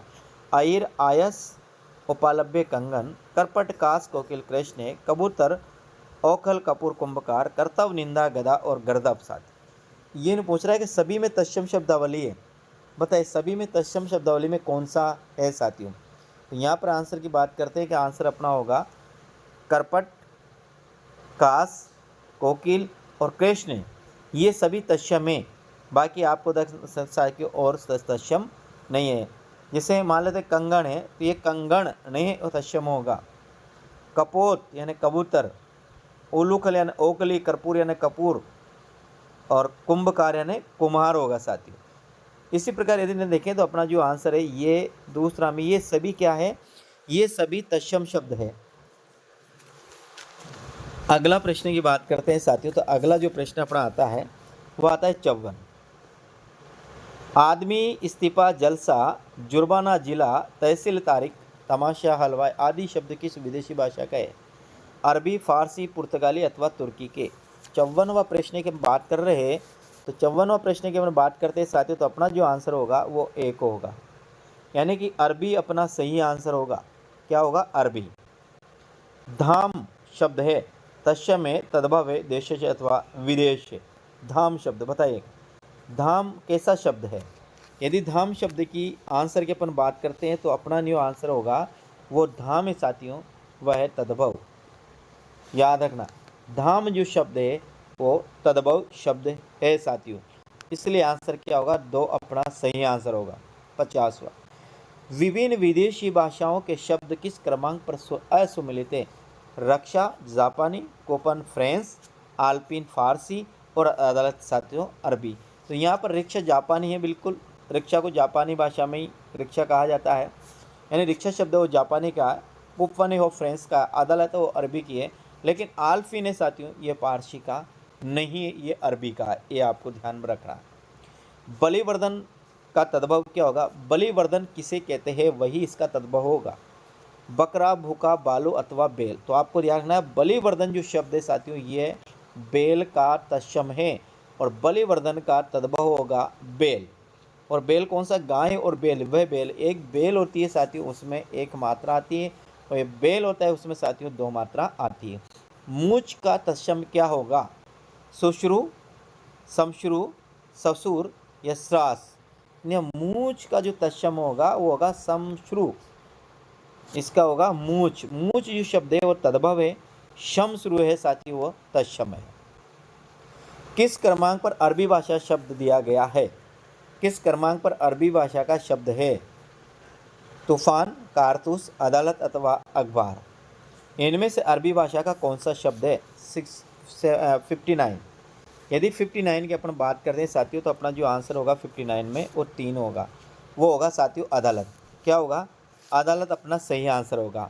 आयर, आयस, उपालभ्य, कंगन, करपट, कास, कोकिल, कृष्ण, कबूतर, औखल, कपूर, कुंभकार, कर्तव्य, निंदा, गदा और गर्दभ साथी। ये पूछ रहा है कि सभी में तत्सम शब्दावली है, बताइए सभी में तत्सम शब्दावली में कौन सा है साथियों। तो यहाँ पर आंसर की बात करते हैं कि आंसर अपना होगा करपट, कास, कोकिल और कृष्ण, ये सभी तत्सम है। बाकी आपको साथियों और तत्सम नहीं है। जैसे मान लेते कंगन है, तो ये कंगन नहीं तत्सम होगा। कपोत यानी कबूतर, उलूखल यानी ओकली, कर्पूर यानी कपूर और कुंभकार यानी कुम्हार होगा साथियों। इसी प्रकार यदि देखें तो अपना जो आंसर है ये दूसरा में, ये सभी क्या है, ये सभी तत्सम शब्द है। अगला प्रश्न की बात करते हैं साथियों। तो अगला जो प्रश्न अपना आता है वो आता है 54, आदमी, इस्तीफा, जलसा, जुर्माना, जिला, तहसील, तारीख, तमाशा, हलवा आदि शब्द किस विदेशी भाषा का है। अरबी, फारसी, पुर्तगाली अथवा तुर्की के। 54वां प्रश्न की बात कर रहे हैं, तो 54वां प्रश्न की हम बात करते हैं साथियों, तो अपना जो आंसर होगा वो एक होगा, यानी कि अरबी अपना सही आंसर होगा। क्या होगा, अरबी। धाम शब्द है, तत्सम है, तद्भव है, देश से अथवा विदेश है। धाम शब्द बताइए, धाम कैसा शब्द है। यदि धाम शब्द की आंसर की अपन बात करते हैं, तो अपना जो आंसर होगा वो धाम है साथियों, वह है तद्भव। याद रखना, धाम जो शब्द है वो तद्भव शब्द है साथियों, इसलिए आंसर क्या होगा, 2 अपना सही आंसर होगा। 50वां, विभिन्न विदेशी भाषाओं के शब्द किस क्रमांक पर असुमिलित है। रक्षा जापानी, कोपन फ्रेंच, आल्पिन फारसी और अदालत साथियों अरबी। तो यहाँ पर रिक्शा जापानी है, बिल्कुल रिक्शा को जापानी भाषा में ही रिक्शा कहा जाता है, यानी रिक्शा शब्द वो जापानी का है। कुपन हो फ्रेंच का, अदालत वो अरबी की है, लेकिन आल्फिन है साथियों ये पारसी का नहीं है, ये अरबी का है, ये आपको ध्यान में रखना है। बलिवर्धन का तद्भव क्या होगा, बलिवर्धन किसे कहते हैं वही इसका तद्भव होगा। बकरा, भूखा, बालू अथवा बेल। तो आपको ध्यान रखना है, बलिवर्धन जो शब्द है साथियों ये बेल का तत्सम है, और बलिवर्धन का तद्भव होगा बेल। और बेल कौन सा, गाय और बेल, वह बेल, एक बेल होती है साथियों उसमें एक मात्रा आती है, और ये बेल होता है उसमें साथियों 2 मात्रा आती है। मूछ का तत्सम क्या होगा, शुश्रु, समश्रु, ससुर या श्रास। मूछ का जो तत्सम होगा वो होगा समश्रु, इसका होगा मूछ। मूछ जो शब्द है वो तद्भव है, शमश्रु है साथी वो तत्सम है। किस क्रमांक पर अरबी भाषा शब्द दिया गया है? किस क्रमांक पर अरबी भाषा का शब्द है? तूफान, कारतूस, अदालत अथवा अखबार। इनमें से अरबी भाषा का कौन सा शब्द है? 59। यदि 59 की अपन बात करते हैं साथियों तो अपना जो आंसर होगा 59 में वो 3 होगा, वो होगा साथियों अदालत। क्या होगा? अदालत अपना सही आंसर होगा।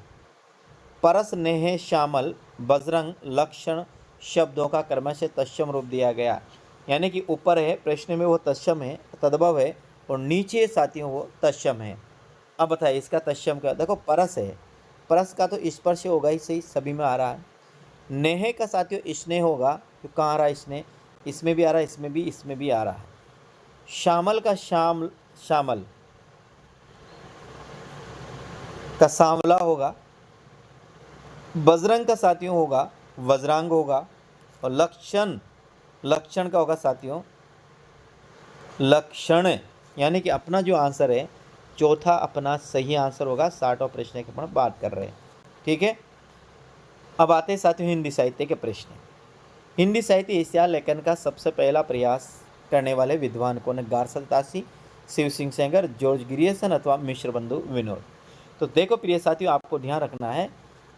परस, नेह, शामल, बजरंग, लक्षण शब्दों का क्रमशः तत्सम रूप दिया गया, यानी कि ऊपर है प्रश्न में वो तत्सम है, तद्भव है, और नीचे साथियों वो तत्सम है। अब बताइए इसका तत्सम क्या? देखो परस है, परस का तो स्पर्श होगा ही सही, सभी में आ रहा है। नेह का साथियों स्नेह होगा, तो कहाँ आ रहा है स्नेह? इसमें भी आ रहा है, इसमें भी आ रहा है। शामल का शामल का सांवला होगा। बजरंग का साथियों होगा वज्रांग होगा। और लक्षण का होगा साथियों लक्षण, यानी कि अपना जो आंसर है चौथा अपना सही आंसर होगा। 60वां प्रश्न की अपन बात कर रहे हैं, ठीक है। अब आते हैं साथियों हिंदी साहित्य के प्रश्न। हिंदी साहित्य इतिहास लेखन का सबसे पहला प्रयास करने वाले विद्वान कौन है? गारसा तासी, शिव सिंह सेंगर, जॉर्ज ग्रियर्सन अथवा मिश्र बंधु विनोद। तो देखो प्रिय साथियों, आपको ध्यान रखना है,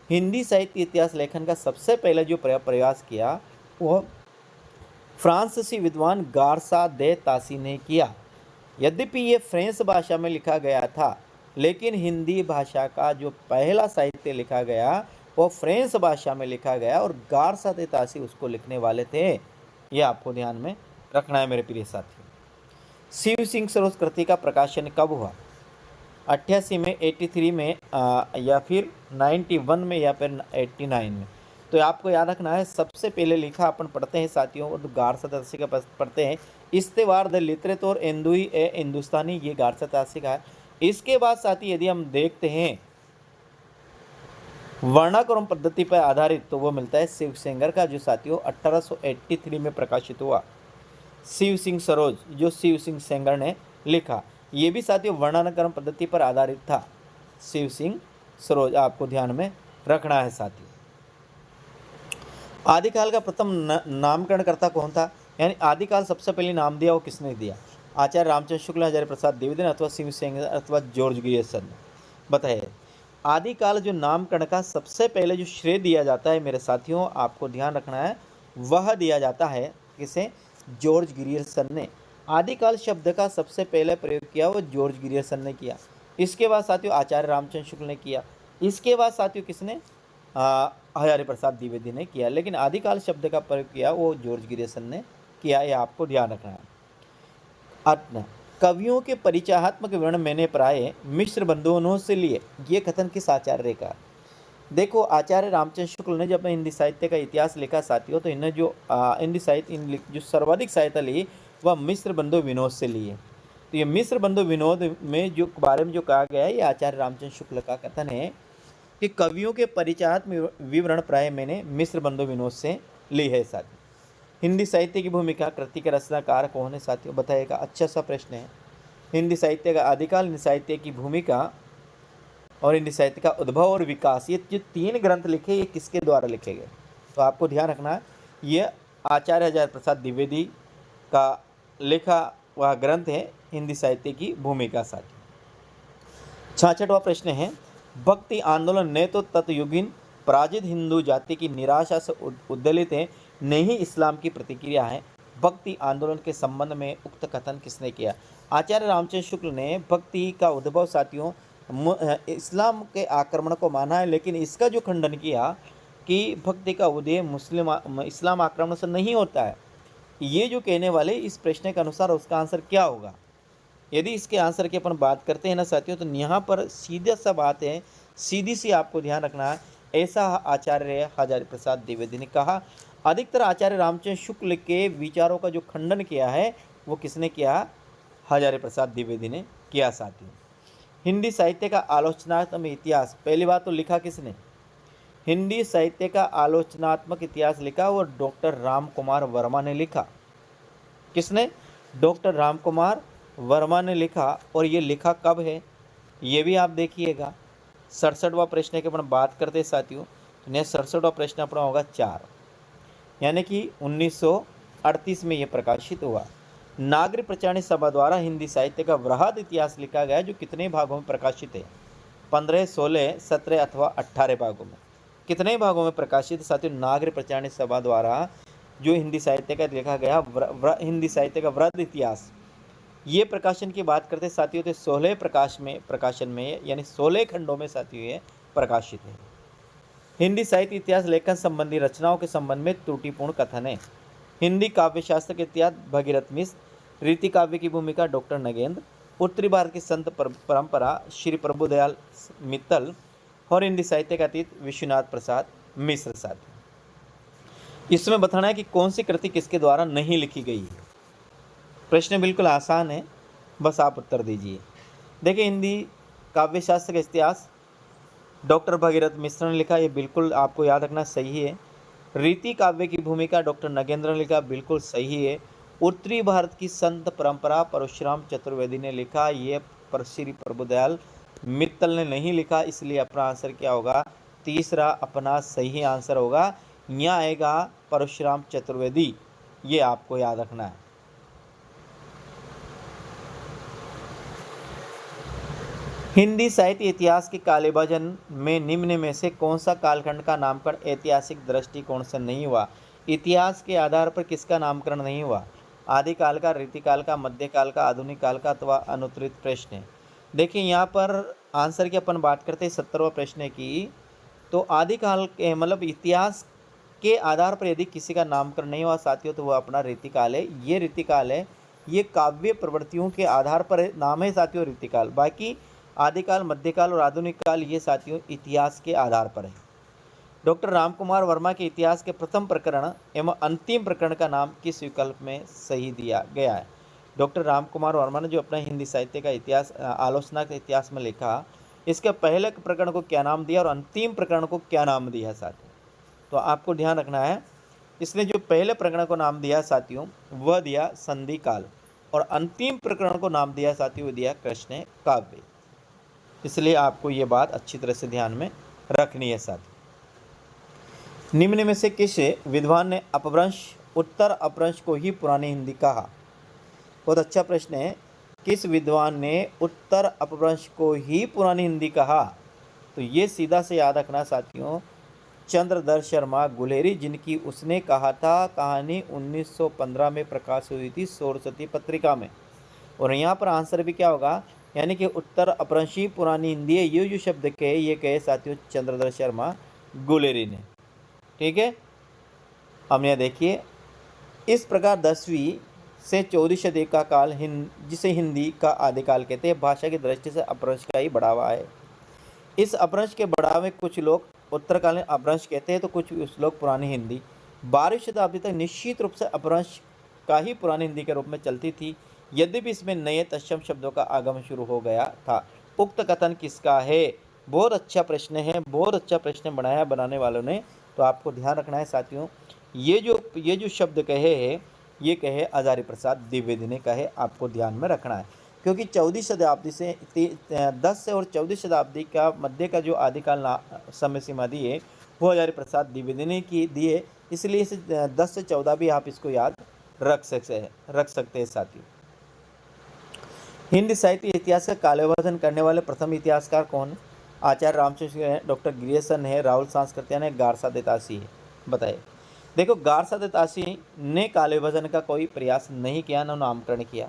हिंदी साहित्य इतिहास लेखन का सबसे पहले जो प्रयास किया वह फ्रांसीसी विद्वान गारसा दे तासी ने किया। यद्यपि ये फ्रेंच भाषा में लिखा गया था, लेकिन हिंदी भाषा का जो पहला साहित्य लिखा गया वो फ्रेंच भाषा में लिखा गया, और गारसा दे तासी उसको लिखने वाले थे। ये आपको ध्यान में रखना है मेरे प्रिय साथियों। शिव सिंह सरोज कृति का प्रकाशन कब हुआ? 88 में, 83 में, या फिर 91 में, या फिर 89 में। तो आपको याद रखना है, सबसे पहले लिखा अपन पढ़ते हैं साथियों, और गारसा तासी का पढ़ते हैं। इस्तेवार द लिटरेचर एंदुई ए हिंदुस्तानी, ये गारसा तासी का है। इसके बाद साथी यदि हम देखते हैं वर्णाक्रम पद्धति पर आधारित, तो वो मिलता है शिव सेंगर का, जो साथियों 1883 में प्रकाशित हुआ। शिव सिंह सरोज जो शिव सिंह सेंगर ने लिखा, ये भी साथियों वर्णानुक्रम पद्धति पर आधारित था। शिव सिंह सरोज आपको ध्यान में रखना है साथियों। आदिकाल का प्रथम नामकरण करता कौन था? यानी आदिकाल सबसे पहले नाम दिया वो किसने दिया? आचार्य रामचंद्र शुक्ल, हजारी प्रसाद द्विवेदी अथवा शिव सेंगर अथवा जॉर्ज ग्रियर्सन ने। बताइए आदिकाल जो नामकरण का सबसे पहले जो श्रेय दिया जाता है मेरे साथियों, आपको ध्यान रखना है, वह दिया जाता है किसे? जॉर्ज ग्रियर्सन ने। आदिकाल शब्द का सबसे पहले प्रयोग किया वो जॉर्ज ग्रियर्सन ने किया। इसके बाद साथियों आचार्य रामचंद्र शुक्ल ने किया। इसके बाद साथियों किसने? हजारी प्रसाद द्विवेदी ने किया। लेकिन आदिकाल शब्द का प्रयोग किया वो जॉर्ज ग्रियर्सन ने किया, ये आपको ध्यान रखना है। कवियों के परिचयात्मक विवरण मैंने प्राय मिश्र बंधुओं से लिए, ये कथन किस आचार्य का? देखो आचार्य रामचंद्र शुक्ल ने जब हिंदी साहित्य का इतिहास लिखा साथियों, तो इन्हें जो हिंदी साहित्य जो सर्वाधिक सहायता ली वह मिश्र बंधु विनोद से ली है। तो ये मिश्र बंधु विनोद में जो बारे में जो कहा गया है, ये आचार्य रामचंद्र शुक्ल का कथन है कि कवियों के परिचयात्मक विवरण प्राय मैंने मिश्र बंधु विनोद से ली है साथियों। हिंदी साहित्य की भूमिका, कृति के रचनाकार कौन है साथियों? बताइएगा, अच्छा सा प्रश्न है। हिंदी साहित्य का आदिकाल, हिंदी साहित्य की भूमिका और हिंदी साहित्य का उद्भव और विकास, ये जो 3 ग्रंथ लिखे ये किसके द्वारा लिखे गए? तो आपको ध्यान रखना है, ये आचार्य हजारी प्रसाद द्विवेदी का लिखा वह ग्रंथ है हिंदी साहित्य की भूमिका साथियों। 66वां प्रश्न है, भक्ति आंदोलन ने तो तत्युगीन पराजित हिंदू जाति की निराशा से उद्दलित है, नहीं इस्लाम की प्रतिक्रिया है। भक्ति आंदोलन के संबंध में उक्त कथन किसने किया? आचार्य रामचंद्र शुक्ल ने भक्ति का उद्भव साथियों इस्लाम के आक्रमण को माना है, लेकिन इसका जो खंडन किया कि भक्ति का उदय इस्लाम आक्रमण से नहीं होता है, ये जो कहने वाले इस प्रश्न के अनुसार उसका आंसर क्या होगा? यदि इसके आंसर की अपन बात करते हैं ना साथियों, तो यहाँ पर सीधा सा बात है, सीधी सी आपको ध्यान रखना है, ऐसा आचार्य हजारी प्रसाद द्विवेदी ने कहा। अधिकतर आचार्य रामचंद्र शुक्ल के विचारों का जो खंडन किया है वो किसने किया? हजारी प्रसाद द्विवेदी ने किया साथियों। हिंदी साहित्य का आलोचनात्मक इतिहास, पहली बात तो लिखा किसने? हिंदी साहित्य का आलोचनात्मक इतिहास लिखा वो डॉक्टर राम कुमार वर्मा ने लिखा। किसने? डॉक्टर रामकुमार वर्मा ने लिखा। और ये लिखा कब है ये भी आप देखिएगा। 67वां प्रश्न की अपन बात करते हैं साथियों, तो यह 67वां प्रश्न अपना होगा 4, यानी कि 1938 में ये प्रकाशित हुआ। नागरिक प्रचारणी सभा द्वारा हिंदी साहित्य का वृहद इतिहास लिखा गया, जो कितने भागों में प्रकाशित है? 15, 16, 17 अथवा 18 भागों में। कितने भागों में प्रकाशित साथियों? नागरिक प्रचारणी सभा द्वारा जो हिंदी साहित्य का लिखा गया हिंदी साहित्य का वृहद इतिहास, ये प्रकाशन की बात करते साथियों तो 16 प्रकाशन में यानी 16 खंडों में साथियों ये प्रकाशित है। हिंदी साहित्य इतिहास लेखन संबंधी रचनाओं के संबंध में त्रुटिपूर्ण कथन है। हिंदी काव्य शास्त्र के इतिहास भगीरथ मिश्र, रीति काव्य की भूमिका डॉक्टर नगेंद्र, उत्तरी भारत की संत परंपरा श्री प्रभुदयाल मित्तल और हिंदी साहित्य का अतीत विश्वनाथ प्रसाद मिश्र साथियों। इसमें बताना है कि कौन सी कृति किसके द्वारा नहीं लिखी गई है। प्रश्न बिल्कुल आसान है, बस आप उत्तर दीजिए। देखिए, हिंदी काव्य शास्त्र का इतिहास डॉक्टर भगीरथ मिश्र ने लिखा, ये बिल्कुल आपको याद रखना सही है। रीति काव्य की भूमिका डॉक्टर नगेंद्र ने लिखा, बिल्कुल सही है। उत्तरी भारत की संत परंपरा परशुराम चतुर्वेदी ने लिखा, ये श्री प्रभुदयाल मित्तल ने नहीं लिखा, इसलिए अपना आंसर क्या होगा? तीसरा अपना सही आंसर होगा। यहाँ आएगा परशुराम चतुर्वेदी, ये आपको याद रखना है। हिंदी साहित्य इतिहास के कालविभाजन में निम्न में से कौन सा कालखंड का नामकरण ऐतिहासिक दृष्टिकोण से नहीं हुआ? इतिहास के आधार पर किसका नामकरण नहीं हुआ? आदिकाल का, रीतिकाल का, मध्यकाल का, आधुनिक काल का अथवा अनुत्तरित प्रश्न। देखिए, यहाँ पर आंसर की अपन बात करते हैं 70वां प्रश्न की, तो आदिकाल के मतलब इतिहास के आधार पर यदि किसी का नामकरण नहीं हुआ साथियों, तो वह अपना रीतिकाल है। ये रीतिकाल है, ये काव्य प्रवृत्तियों के आधार पर नाम है साथियों रीतिकाल। बाकी आदिकाल, मध्यकाल और आधुनिक काल ये साथियों इतिहास के आधार पर है। डॉक्टर रामकुमार वर्मा के इतिहास के प्रथम प्रकरण एवं अंतिम प्रकरण का नाम किस विकल्प में सही दिया गया है? डॉक्टर रामकुमार वर्मा ने जो अपना हिंदी साहित्य का इतिहास आलोचना के इतिहास में लिखा, इसके पहले प्रकरण को क्या नाम दिया और अंतिम प्रकरण को क्या नाम दिया साथियों? तो आपको ध्यान रखना है, इसने जो पहले प्रकरण को नाम दिया साथियों वह दिया संधि काल, और अंतिम प्रकरण को नाम दिया साथियों वह दिया कृष्ण काव्य। इसलिए आपको ये बात अच्छी तरह से ध्यान में रखनी है साथियों। निम्न में से किस विद्वान ने अपभ्रंश उत्तर अपभ्रंश को ही पुरानी हिंदी कहा? बहुत अच्छा प्रश्न है। किस विद्वान ने उत्तर अपभ्रंश को ही पुरानी हिंदी कहा? तो ये सीधा से याद रखना साथियों, चंद्रधर शर्मा गुलेरी, जिनकी उसने कहा था कहानी 1915 में प्रकाशित हुई थी सरस्वती पत्रिका में। और यहाँ पर आंसर भी क्या होगा? यानी कि उत्तर अपभ्रंशी पुरानी हिंदी है, ये जो शब्द कहे ये कहे साथियों चंद्रधर शर्मा गुलेरी ने। ठीक है, हम यहाँ देखिए, इस प्रकार 10वीं से 14वीं सदी का काल जिसे हिंदी का आदिकाल कहते हैं, भाषा की दृष्टि से अपभ्रंश का ही बढ़ावा है। इस अपभ्रंश के बढ़ावे में कुछ लोग उत्तरकालीन अपभ्रंश कहते हैं, तो कुछ लोग पुरानी हिंदी। 12वीं शताब्दी तक निश्चित रूप से अपभ्रंश का ही पुरानी हिंदी के रूप में चलती थी, यद्यपि इसमें नए तत्सम शब्दों का आगमन शुरू हो गया था। उक्त कथन किसका है? बहुत अच्छा प्रश्न है, बहुत अच्छा प्रश्न बनाया बनाने वालों ने। तो आपको ध्यान रखना है साथियों, ये जो शब्द कहे हैं ये कहे आचार्य प्रसाद द्विवेदी ने कहे, आपको ध्यान में रखना है। क्योंकि 14वीं शताब्दी से 10 से और 14वीं शताब्दी का मध्य का जो आदिकाल समय सीमा दी है वो आचार्य प्रसाद द्विवेदी ने की दिए, इसलिए इसे 10 से 14 भी आप इसको याद रख सकते हैं साथियों। हिंदी साहित्य इतिहास का कालविभाजन करने वाले प्रथम इतिहासकार कौन? आचार्य रामचंद्र है, डॉक्टर गिरियसन है, राहुल सांस्कृतियान है, गारसा देतासी है। बताइए। देखो, गारसा देतासी ने कालविभाजन का कोई प्रयास नहीं किया, न नामकरण किया।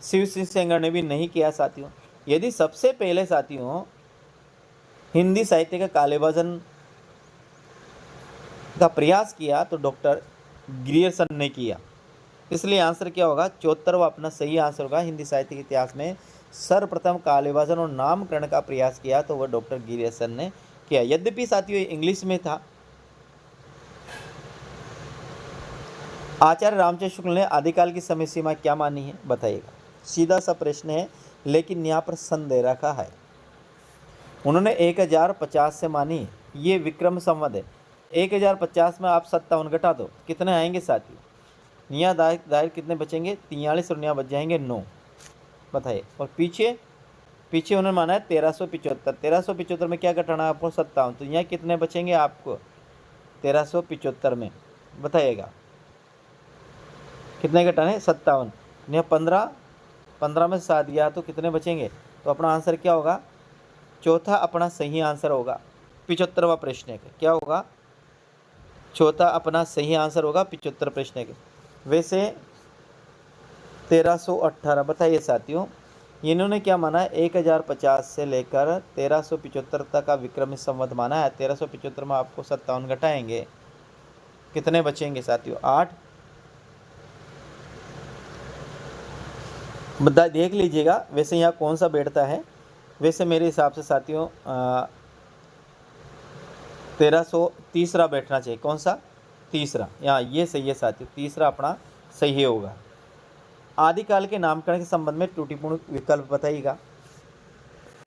शिव सिंह सेंगर ने भी नहीं किया साथियों। यदि सबसे पहले साथियों हिंदी साहित्य का कालविभाजन का प्रयास किया तो डॉक्टर गिरियसन ने किया, इसलिए आंसर क्या होगा? 74वां अपना सही आंसर होगा। हिंदी साहित्य के इतिहास में सर्वप्रथम कालविभाजन और नामकरण का प्रयास किया तो वह डॉक्टर गिरियसन ने किया। यद्यपि साथियों इंग्लिश में था। आचार्य रामचंद्र शुक्ल ने आदिकाल की समय सीमा क्या मानी है? बताइएगा। सीधा सा प्रश्न है, लेकिन यहाँ पर संदेह रखा है। उन्होंने 1050 से मानी, ये विक्रम संवत है। 1050 में आप 57 घटा दो, कितने आएंगे साथियों? यहाँ दायर कितने बचेंगे, 43 और यहाँ बच जाएंगे 9। बताइए। और पीछे उन्होंने माना है 1375। 1375 में क्या घटाना है आपको, 57। तो यहाँ कितने बचेंगे आपको 1375 में, बताइएगा कितने घटाने, 57। यहाँ 15 में 7 गया तो कितने बचेंगे। तो अपना आंसर क्या होगा, चौथा अपना सही आंसर होगा 75वां प्रश्न का। क्या होगा, चौथा अपना सही आंसर होगा 75 प्रश्न के। वैसे 1318, बताइए साथियों, इन्होंने क्या माना है, 1050 से लेकर 1375 तक का विक्रमी संवत माना है। 1375 में आपको 57 घटाएंगे, कितने बचेंगे साथियों, 8। बता देख लीजिएगा वैसे यहाँ कौन सा बैठता है। वैसे मेरे हिसाब से साथियों 1330 बैठना चाहिए। कौन सा, तीसरा, यहाँ ये सही है साथियों, तीसरा अपना सही होगा। आदिकाल के नामकरण के संबंध में त्रुटिपूर्ण विकल्प बताइएगा।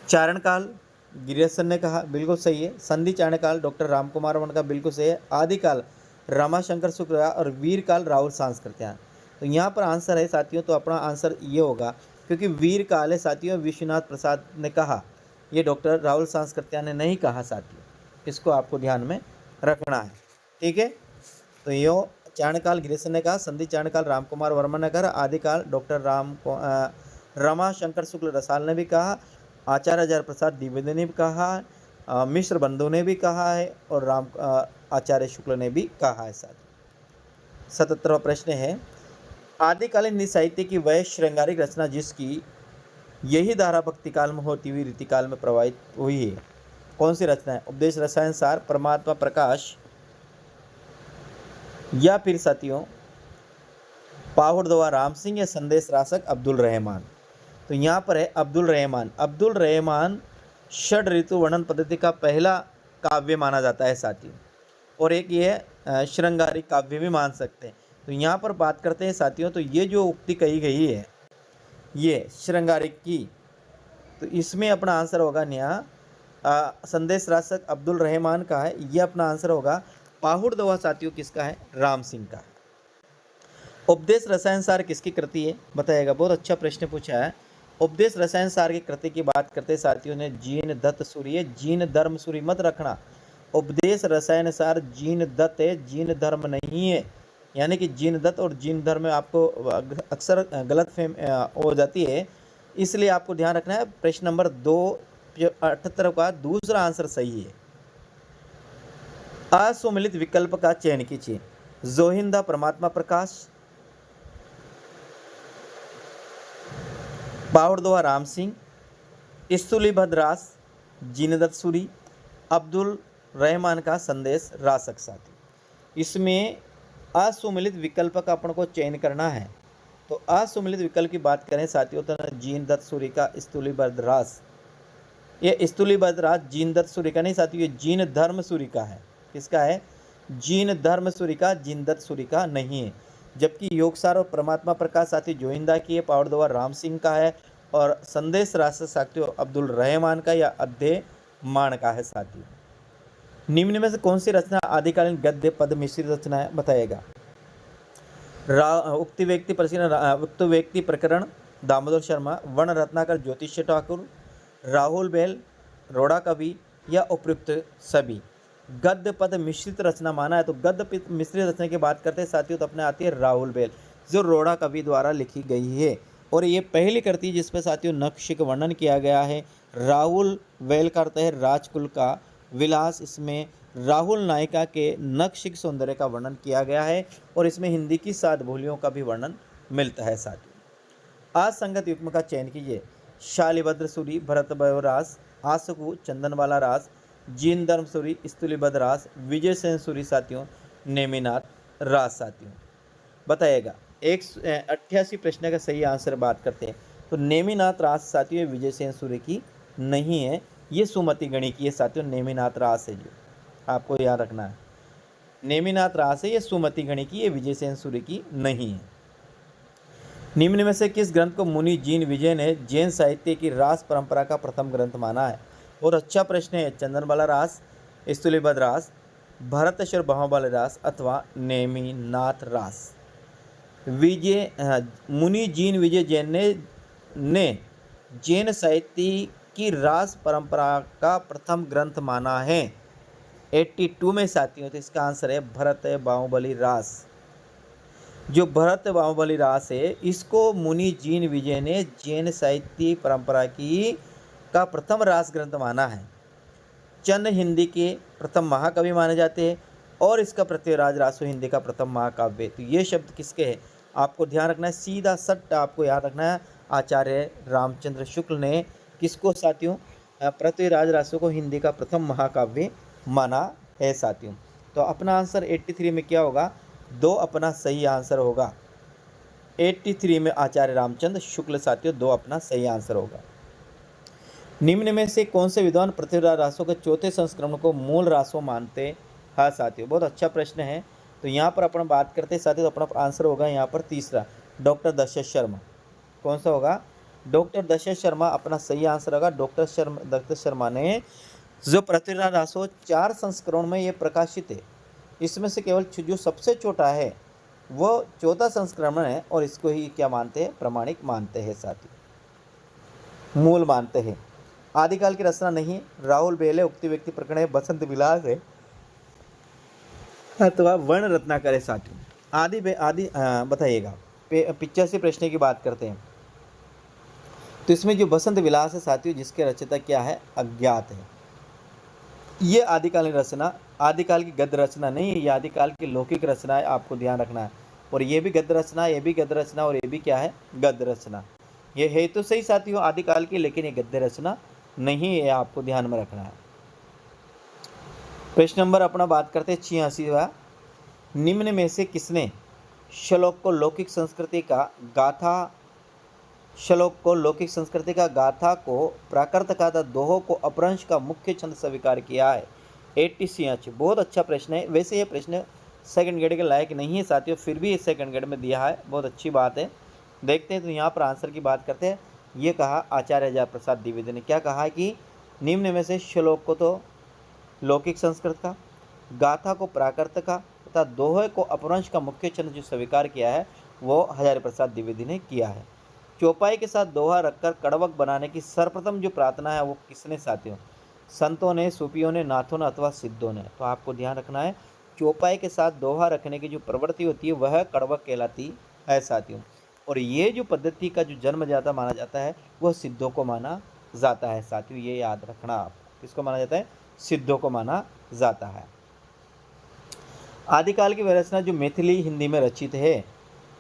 चारण काल गिरिराज ने कहा, बिल्कुल सही है। संधि चारण काल डॉक्टर रामकुमार वर्मा का, बिल्कुल सही है। आदिकाल रमाशंकर शुक्ल और वीर काल राहुल सांस्कृत्यायन। तो यहाँ पर आंसर है साथियों, तो अपना आंसर ये होगा, क्योंकि वीर काल है साथियों विश्वनाथ प्रसाद ने कहा, ये डॉक्टर राहुल सांस्कृत्यायन ने नहीं कहा साथियों, इसको आपको ध्यान में रखना है, ठीक है। तो यो चारणकाल गिरीश ने कहा, संधि चारणकाल रामकुमार वर्मा ने कहा, आदिकाल डॉक्टर रमाशंकर शुक्ल रसाल ने भी कहा, आचार्य हजारी प्रसाद द्विवेदी ने भी कहा, मिश्र बंधु ने भी कहा है, और आचार्य शुक्ल ने भी कहा है साथ। 77वां प्रश्न है, आदिकालीन साहित्य की वह श्रृंगारिक रचना जिसकी यही धारा भक्ति काल में होती हुई रीतिकाल में प्रवाहित हुई है, कौन सी रचना है। उपदेश रसायन सार, परमात्मा प्रकाश, या फिर साथियों पाहुड़दवा राम सिंह, या संदेश रासक अब्दुल रहमान। तो यहाँ पर है अब्दुल रहमान। अब्दुल रहमान षड ऋतु वर्णन पद्धति का पहला काव्य माना जाता है साथियों, और एक ये श्रृंगारिक काव्य भी मान सकते हैं। तो यहाँ पर बात करते हैं साथियों, तो ये जो उक्ति कही गई है ये श्रृंगारिक की, तो इसमें अपना आंसर होगा यहाँ संदेश रासक अब्दुल रहमान का है, ये अपना आंसर होगा। पाहुड़दवा साथियों किसका है, राम सिंह का है। उपदेश रसायन सार किसकी कृति है, बताइएगा। बहुत अच्छा प्रश्न पूछा है। उपदेश रसायन सार की कृति की बात करते साथियों ने जीन दत्त सूरी है, जीन धर्म सूरी मत रखना। उपदेश रसायन सार जीन दत्त है, जीन धर्म नहीं है। यानी कि जीन दत्त और जीन धर्म आपको अक्सर गलत फहम हो जाती है, इसलिए आपको ध्यान रखना है। प्रश्न नंबर 278 का दूसरा आंसर सही है। असुमिलित विकल्प का चयन कीजिए। जोहिंदा परमात्मा प्रकाश, पाहुड़दवा राम सिंह, स्तूलीभद्र रास जीनदत्त सूरी, अब्दुल रहमान का संदेश रासक साथी। इसमें असुमिलित विकल्प का अपन को चयन करना है। तो असुमिलित विकल्प की बात करें साथियों तो जीनदत्त सूरी का स्तूलीभद्र रास, ये स्तूलीभद्र रास जीनदत्त सूरी का नहीं साथियों, ये जीन धर्म सूरी का है। किसका है, जीन धर्म सूरी का, जीनदत्त सूरी का नहीं है। जबकि योगसार और परमात्मा प्रकाश साथी जोहिंदा की है, पाहुड़दवा राम सिंह का है, और संदेश रास साथियों अब्दुल रहमान का या अध्यय मान का है साथियों। निम्न में से कौन सी रचना आदिकालीन गद्य पद मिश्रित रचना है, बताएगा। उक्ति व्यक्ति प्रकरण दामोदर शर्मा, वर्ण रत्नाकर ज्योतिष ठाकुर, राहुल बेल, रोड़ा कवि, या उपयुक्त सभी। गद्य पद मिश्रित रचना माना है, तो गद्य मिश्रित रचना की बात करते हैं साथियों तो अपने आती है राहुल बेल, जो रोड़ा कवि द्वारा लिखी गई है, और ये पहली कृति जिसपे साथियों नक्शिक वर्णन किया गया है। राहुल बेल करते हैं राजकुल का विलास, इसमें राहुल नायिका के नक्शिक सौंदर्य का वर्णन किया गया है, और इसमें हिंदी की 7 बोलियों का भी वर्णन मिलता है साथियों। असंगत युग्म का चयन कीजिए। शालिभद्र सूरी भरत रास, आसकू चंदनवाला रास, जीन धर्म सूरी स्तूलीभद्र रास, विजय सेन सूरी साथियों नेमिनाथ रास साथियों। बताइएगा। 188 प्रश्न का सही आंसर बात करते हैं तो नेमिनाथ रास साथियों विजय सेन सूरी की नहीं है, ये सुमति गणी की है साथियों। नेमिनाथ रास है जो आपको याद रखना है, नेमिनाथ रास है, ये सुमति गणी की, ये विजय सेन सूरी की नहीं है। निम्न में से किस ग्रंथ को मुनि जीन विजय ने जैन साहित्य की रास परंपरा का प्रथम ग्रंथ माना है। और अच्छा प्रश्न है। चंदनवाला रास, स्तूलीभद्र रास, भरतेश्वर बाहुबली रास, अथवा नेमिनाथ रास। मुनि जीन विजय जैन ने जैन साहित्य की रास परंपरा का प्रथम ग्रंथ माना है। 82 में साथियों, तो इसका आंसर है भरत बाहुबली रास। जो भरत बाहुबली रास है, इसको मुनि जीन विजय ने जैन साहित्य परंपरा की का प्रथम रास ग्रंथ माना है। चंद हिंदी के प्रथम महाकवि माने जाते हैं और इसका पृथ्वीराज रासो हिंदी का प्रथम महाकाव्य। तो ये शब्द किसके हैं, आपको ध्यान रखना है, सीधा सट्टा आपको याद रखना है। आचार्य रामचंद्र शुक्ल ने किसको साथियों, पृथ्वीराज रासो को हिंदी का प्रथम महाकाव्य माना है साथियों। तो अपना आंसर 83 में क्या होगा, 2 अपना सही आंसर होगा। 83 में आचार्य रामचंद्र शुक्ल साथियों 2 अपना सही आंसर होगा। निम्न में से कौन से विद्वान पृथ्वीराज रासो के चौथे संस्करण को मूल रासो मानते हैं साथियों। बहुत अच्छा प्रश्न है। तो यहाँ पर अपन बात करते हैं साथियों, तो अपना आंसर होगा यहाँ पर तीसरा, डॉक्टर दशरथ शर्मा। कौन सा होगा, डॉक्टर दशरथ शर्मा अपना सही आंसर होगा। दशरथ शर्मा ने जो पृथ्वीराज रासो 4 संस्करण में ये प्रकाशित है, इसमें से केवल जो सबसे छोटा है वो चौथा संस्करण है और इसको ही क्या मानते हैं, प्रमाणिक मानते हैं साथियों, मूल मानते हैं। आदिकाल की रचना नहीं, राहुल बेले उक्ति व्यक्ति प्रकरण है, बसंत विलास है अथवा वर्ण रत्नाकर है साथियों। बताइएगा 85 प्रश्न की बात करते हैं। तो इसमें जो बसंत विलास है साथियों, जिसके रचयिता क्या है, अज्ञात है। ये आदिकालीन रचना, आदिकाल की गद्य रचना नहीं है, ये आदिकाल की लौकिक रचना है, आपको ध्यान रखना है। और ये भी गद्य रचना, ये भी गद्य रचना और ये भी क्या है, गद्य रचना। ये है तो सही साथियों आदिकाल की, लेकिन ये गद्य रचना नहीं है, आपको ध्यान में रखना है। प्रश्न नंबर अपना बात करते हैं 86वां। निम्न में से किसने श्लोक को लौकिक संस्कृति गाथा को प्राकृत का दोहो को अपभ्रंश का मुख्य छंद स्वीकार किया है। 86। बहुत अच्छा प्रश्न है। वैसे ये प्रश्न सेकंड ग्रेड के लायक नहीं है साथियों, फिर भी सेकंड ग्रेड में दिया है, बहुत अच्छी बात है। देखते हैं तो यहाँ पर आंसर की बात करते हैं। ये कहा आचार्य हजारी प्रसाद द्विवेदी ने, क्या कहा है कि निम्न में से श्लोक को तो लौकिक संस्कृत का, गाथा को प्राकृत का तथा दोहे को अपभ्रंश का मुख्य छंद जो स्वीकार किया है वो हजारी प्रसाद द्विवेदी ने किया है। चौपाई के साथ दोहा रखकर कड़वक बनाने की सर्वप्रथम जो प्रार्थना है वो किसने साथियों, संतों ने, सूफियों ने, नाथों ने अथवा सिद्धों ने। तो आपको ध्यान रखना है, चौपाई के साथ दोहा रखने की जो प्रवृत्ति होती है वह कड़वक कहलाती है साथियों। और ये जो पद्धति का जो जन्मदाता माना जाता है वह सिद्धों को माना जाता है साथियों, ये याद रखना आप। किसको माना जाता है, सिद्धों को माना जाता है। आदिकाल की रचना जो मैथिली हिंदी में रचित है,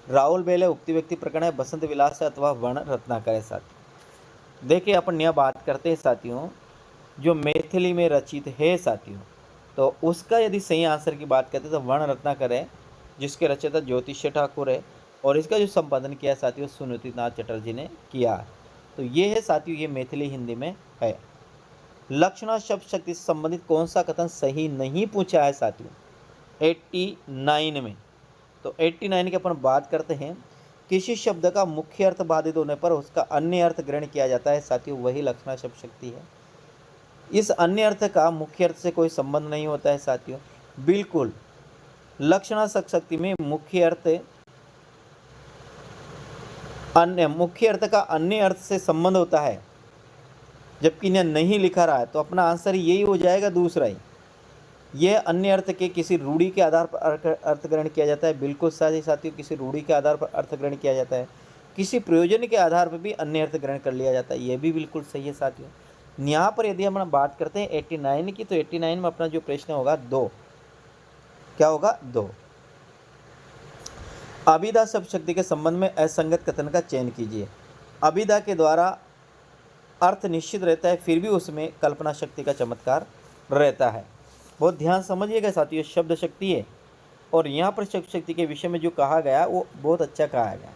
राहुल बेले उक्ति व्यक्ति प्रकरण है, बसंत विलास अथवा वर्ण रत्नाकर है साथियों। देखिए अपन यह बात करते हैं साथियों, जो मैथिली में रचित है साथियों, तो उसका यदि सही आंसर की बात करते हैं तो वर्ण रत्नाकर है, जिसके रचयिता ज्योतिष्य ठाकुर है और इसका जो संपादन किया साथियों सुनीतिनाथ चटर्जी ने किया। तो ये है साथियों, ये मैथिली हिंदी में है। लक्षणा शब्द शक्ति से संबंधित कौन सा कथन सही नहीं पूछा है साथियों 89 में। तो 89 की अपन बात करते हैं, किसी शब्द का मुख्य अर्थ बाधित होने पर उसका अन्य अर्थ ग्रहण किया जाता है साथियों, वही लक्षणा शब्द शक्ति है। इस अन्य अर्थ का मुख्य अर्थ से कोई संबंध नहीं होता है साथियों, बिल्कुल। लक्षणा शब्द शक्ति में मुख्य अर्थ का अन्य अर्थ से संबंध होता है, जबकि इन्हें नहीं लिखा रहा है। तो अपना आंसर यही हो जाएगा, दूसरा ही। यह अन्य अर्थ के किसी रूढ़ि के आधार पर अर्थ ग्रहण किया जाता है, बिल्कुल सही साथियों, किसी रूढ़ि के आधार पर अर्थ ग्रहण किया जाता है। किसी प्रयोजन के आधार पर भी अन्य अर्थ ग्रहण कर लिया जाता है, यह भी बिल्कुल सही है साथियों। यहाँ पर यदि हम बात करते हैं 89 की, तो 89 में अपना जो प्रश्न होगा 2, क्या होगा, 2। अभिधा शब्द शक्ति के संबंध में असंगत कथन का चयन कीजिए। अभिधा के द्वारा अर्थ निश्चित रहता है, फिर भी उसमें कल्पना शक्ति का चमत्कार रहता है। बहुत ध्यान समझिएगा साथियों, शब्द शक्ति है और यहाँ पर शब्द शक्ति के विषय में जो कहा गया वो बहुत अच्छा कहा गया।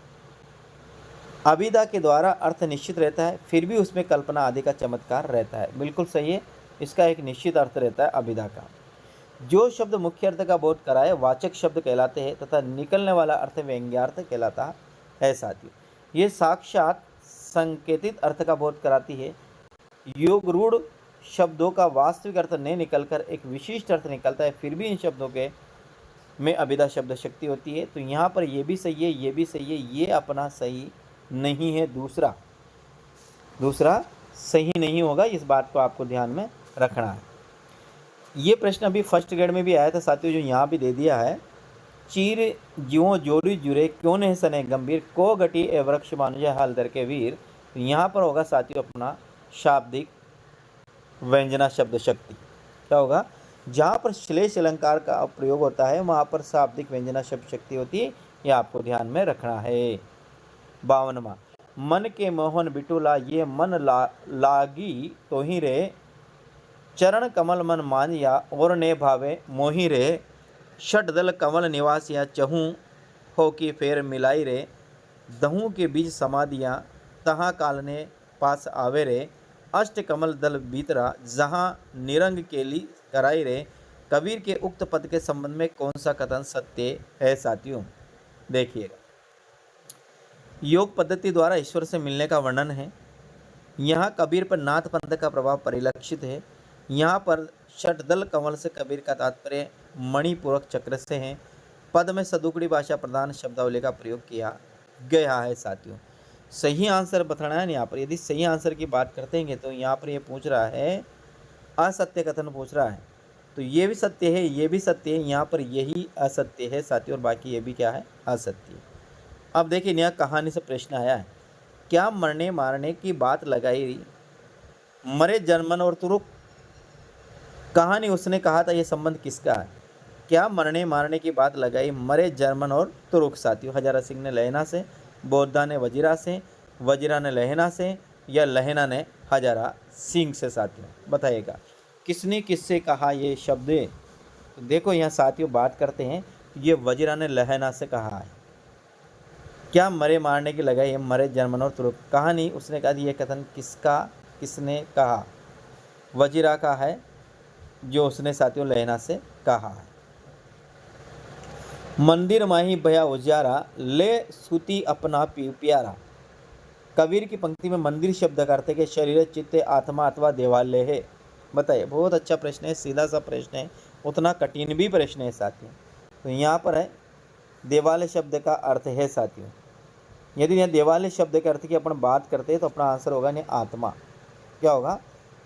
अभिधा के द्वारा अर्थ निश्चित रहता है, फिर भी उसमें कल्पना आदि का चमत्कार रहता है, बिल्कुल सही है। इसका एक निश्चित अर्थ रहता है अभिधा का। जो शब्द मुख्य अर्थ का बोध कराए वाचक शब्द कहलाते हैं तथा निकलने वाला अर्थ व्यंग्यार्थ कहलाता है साथियों। ये साक्षात संकेतित अर्थ का बोध कराती है। योग रूढ़ शब्दों का वास्तविक अर्थ नहीं निकलकर एक विशिष्ट अर्थ निकलता है, फिर भी इन शब्दों के में अभिधा शब्द शक्ति होती है। तो यहाँ पर ये भी सही है, ये भी सही है, ये अपना सही नहीं है, दूसरा सही नहीं होगा। इस बात को आपको ध्यान में रखना है। ये प्रश्न अभी फर्स्ट ग्रेड में भी आया था साथियों, जो यहाँ भी दे दिया है। चीर ज्यों जोड़ी जुरे क्यों नहीं सने गंभीर, को घटी ए वृक्ष मानुज हाल दर के वीर। तो यहाँ पर होगा साथियों अपना शाब्दिक व्यंजना शब्द शक्ति। क्या होगा? जहाँ पर श्लेष अलंकार का प्रयोग होता है वहाँ पर शाब्दिक व्यंजना शब्द शक्ति होती है। यह आपको ध्यान में रखना है। 52वां, मन के मोहन बिटुला ये मन लागी तो ही रे, चरण कमल मन मानिया और ने भावे मोही रे, षटदल कमल निवासिया चहूँ हो की फेर मिलाई रे, दहू के बीच समाधियाँ तहाँ कालने पास आवे रे, अष्ट कमल दल भीतरा जहाँ निरंग केली कराई रे। कबीर के उक्त पद के संबंध में कौन सा कथन सत्य है साथियों? देखिएगा, योग पद्धति द्वारा ईश्वर से मिलने का वर्णन है। यहाँ कबीर पर नाथ पंथ का प्रभाव परिलक्षित है। यहाँ पर षटदल कमल से कबीर का तात्पर्य मणिपूरक चक्र से है। पद में सदुकड़ी भाषा प्रधान शब्दावली का प्रयोग किया गया है साथियों। सही आंसर बताना है। यहाँ पर यदि सही आंसर की बात करते हैं तो यहाँ पर ये पूछ रहा है, असत्य कथन पूछ रहा है। तो ये भी सत्य है, ये भी सत्य है, यहाँ पर यही असत्य है साथियों, और बाकी ये भी क्या है? असत्य। अब देखिए, यहाँ कहानी से प्रश्न आया है, क्या मरने मारने की बात लगाई मरे जर्मन और तुरुक। कहानी उसने कहा था, ये संबंध किसका है? क्या मरने मारने की बात लगाई मरे जर्मन और तुरुक साथियों। हजारा सिंह ने लहना से, बोद्धा ने वजीरा से, वजीरा ने लहना से, या लहना ने हजारा सिंह से साथियों। बताइएगा किसने किससे कहा ये शब्द? तो देखो यहाँ साथियों बात करते हैं, ये वजीरा ने लहना से कहा है। क्या मरे मारने की लगाई मरे जर्मन और तुरुक। कहानी उसने कहा ये कथन किसने कहा? वजीरा का है, जो उसने साथियों लहना से कहा है। मंदिर माही भया उजारा, ले सूती अपना प्यारा। कबीर की पंक्ति में मंदिर शब्द का अर्थ है कि शरीर, चित्त, आत्मा अथवा देवालय है। बताइए, बहुत अच्छा प्रश्न है, सीधा सा प्रश्न है, उतना कठिन भी प्रश्न है साथियों। तो यहाँ पर है देवालय शब्द का अर्थ है साथियों। यदि यहाँ देवालय शब्द के अर्थ की अपन बात करते हैं तो अपना आंसर होगा नहीं आत्मा। क्या होगा?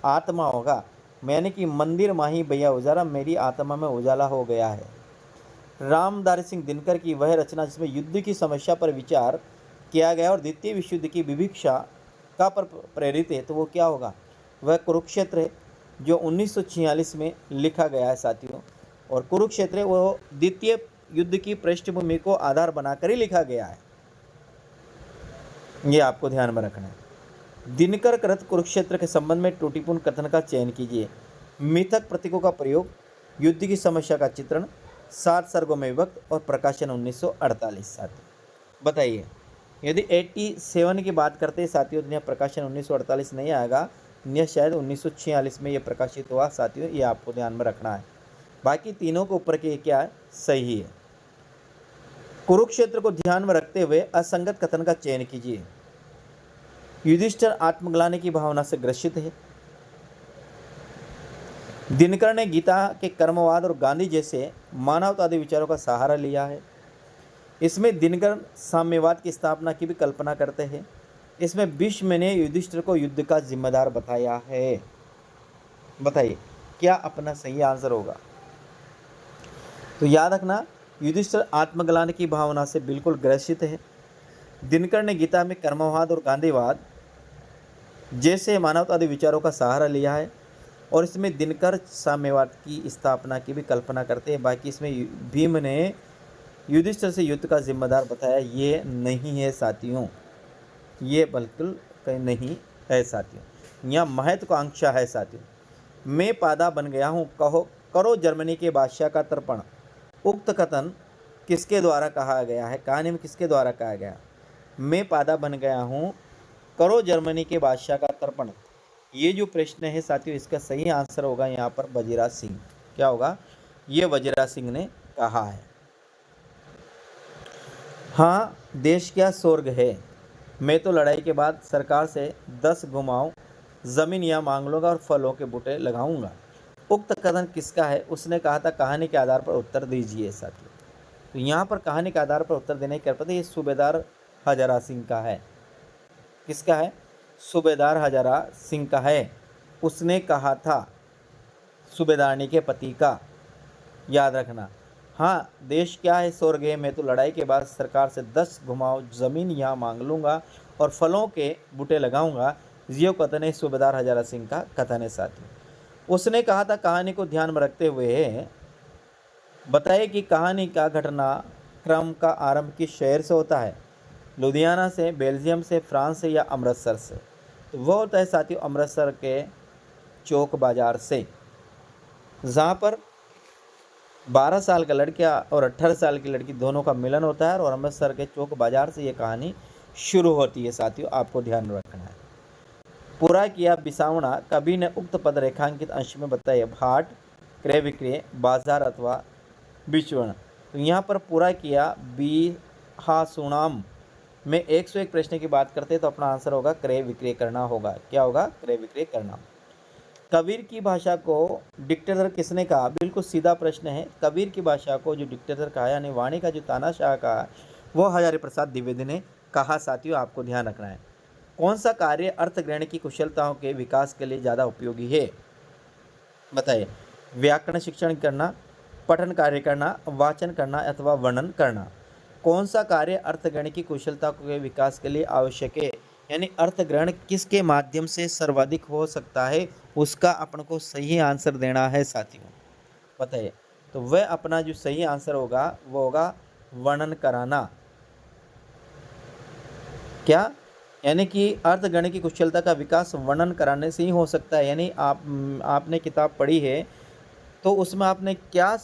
आत्मा होगा। मैंने कि मंदिर माही भैया उजाला, मेरी आत्मा में उजाला हो गया है। रामधारी सिंह दिनकर की वह रचना जिसमें युद्ध की समस्या पर विचार किया गया और द्वितीय विश्व युद्ध की विभिक्षा का पर प्रेरित है, तो वो क्या होगा? वह कुरुक्षेत्र है, जो 1946 में लिखा गया है साथियों। और कुरुक्षेत्र वो द्वितीय युद्ध की पृष्ठभूमि को आधार बनाकर ही लिखा गया है, ये आपको ध्यान में रखना है। दिनकर कृत कुरुक्षेत्र के संबंध में त्रुटिपूर्ण कथन का चयन कीजिए। मिथक प्रतीकों का प्रयोग, युद्ध की समस्या का चित्रण, 7 सर्गों में विभक्त और प्रकाशन 1948 साथियों। बताइए, यदि 87 की बात करते हैं साथियों तो यह प्रकाशन 1948 नहीं आएगा, यह शायद 1946 में यह प्रकाशित हुआ साथियों, ये आपको ध्यान में रखना है। बाकी तीनों के ऊपर के क्या है? सही है। कुरुक्षेत्र को ध्यान में रखते हुए असंगत कथन का चयन कीजिए। युधिष्ठिर आत्मग्लानि की भावना से ग्रसित है। दिनकर ने गीता के कर्मवाद और गांधी जैसे मानवतावादी विचारों का सहारा लिया है। इसमें दिनकर साम्यवाद की स्थापना की भी कल्पना करते हैं। इसमें भीष्म ने युधिष्ठिर को युद्ध का जिम्मेदार बताया है। बताइए क्या अपना सही आंसर होगा? तो याद रखना, युधिष्ठिर आत्मग्लानि की भावना से बिल्कुल ग्रसित है। दिनकर ने गीता में कर्मवाद और गांधीवाद जैसे मानवतावादी विचारों का सहारा लिया है, और इसमें दिनकर साम्यवाद की स्थापना की भी कल्पना करते हैं। बाकी इसमें भीम ने युधिष्ठिर से युद्ध का जिम्मेदार बताया, ये नहीं है साथियों, ये बिल्कुल कहीं नहीं है साथियों। यहाँ महत्वाकांक्षा है साथियों। मैं पादा बन गया हूँ, करो जर्मनी के बादशाह का तर्पण। उक्त कथन किसके द्वारा कहा गया है? कहानी में किसके द्वारा कहा गया? मैं पादा बन गया हूँ, करो जर्मनी के बादशाह का तर्पण। ये जो प्रश्न है साथियों, इसका सही आंसर होगा यहाँ पर वजीरा सिंह। क्या होगा? ये वजीरा सिंह ने कहा है। हाँ, देश क्या स्वर्ग है, मैं तो लड़ाई के बाद सरकार से 10 घुमाऊं ज़मीन या मांग लूँगा और फलों के बूटे लगाऊंगा। उक्त कथन किसका है? उसने कहा था कहानी के आधार पर उत्तर दीजिए साथियों। तो यहाँ पर कहानी के आधार पर उत्तर देने की कृपया, ये सूबेदार हजारा सिंह का है। किसका है? सूबेदार हजारा सिंह का है। उसने कहा था, सूबेदारनी के पति का, याद रखना। हाँ, देश क्या है स्वर्ग है, मैं तो लड़ाई के बाद सरकार से 10 घुमाओ ज़मीन यहाँ मांग लूँगा और फलों के बूटे लगाऊंगा। ये कथन है सूबेदार हजारा सिंह का कथन है साथियों। उसने कहा था, कहानी को ध्यान में रखते हुए बताइए कि कहानी का घटनाक्रम का आरंभ किस शहर से होता है? लुधियाना से, बेल्जियम से, फ्रांस से या अमृतसर से? तो वो होता है साथियों अमृतसर के चौक बाजार से, जहाँ पर 12 साल का लड़का और 18 साल की लड़की दोनों का मिलन होता है और अमृतसर के चौक बाजार से ये कहानी शुरू होती है साथियों, आपको ध्यान रखना है। पूरा किया बिसावना कवि ने उक्त पद रेखांकित अंश में बताइए, भाट, क्रय विक्रय, बाजार अथवा विचरण। तो यहाँ पर पूरा किया बिहासुणाम में 101 प्रश्न की बात करते हैं तो अपना आंसर होगा क्रय विक्रय करना होगा। क्या होगा? क्रय विक्रय करना। कबीर की भाषा को डिक्टेटर किसने कहा? बिल्कुल सीधा प्रश्न है। कबीर की भाषा को जो डिक्टेटर कहा यानी वाणी का जो तानाशाह कहा वो हजारी प्रसाद द्विवेदी ने कहा साथियों, आपको ध्यान रखना है। कौन सा कार्य अर्थग्रहण की कुशलताओं के विकास के लिए ज़्यादा उपयोगी है? बताइए। व्याकरण शिक्षण करना, पठन कार्य करना, वाचन करना अथवा वर्णन करना। कौन सा कार्य अर्थग्रहण की कुशलता के विकास के लिए आवश्यक है? यानी अर्थग्रहण किसके माध्यम से सर्वाधिक हो सकता है, उसका अपन को सही आंसर देना है साथियों। बताइए। तो वह अपना जो सही आंसर होगा वो होगा वर्णन कराना। क्या? यानी कि अर्थगणित की कुशलता का विकास वर्णन कराने से ही हो सकता है। यानी आपने किताब पढ़ी है तो उसमें आपने क्या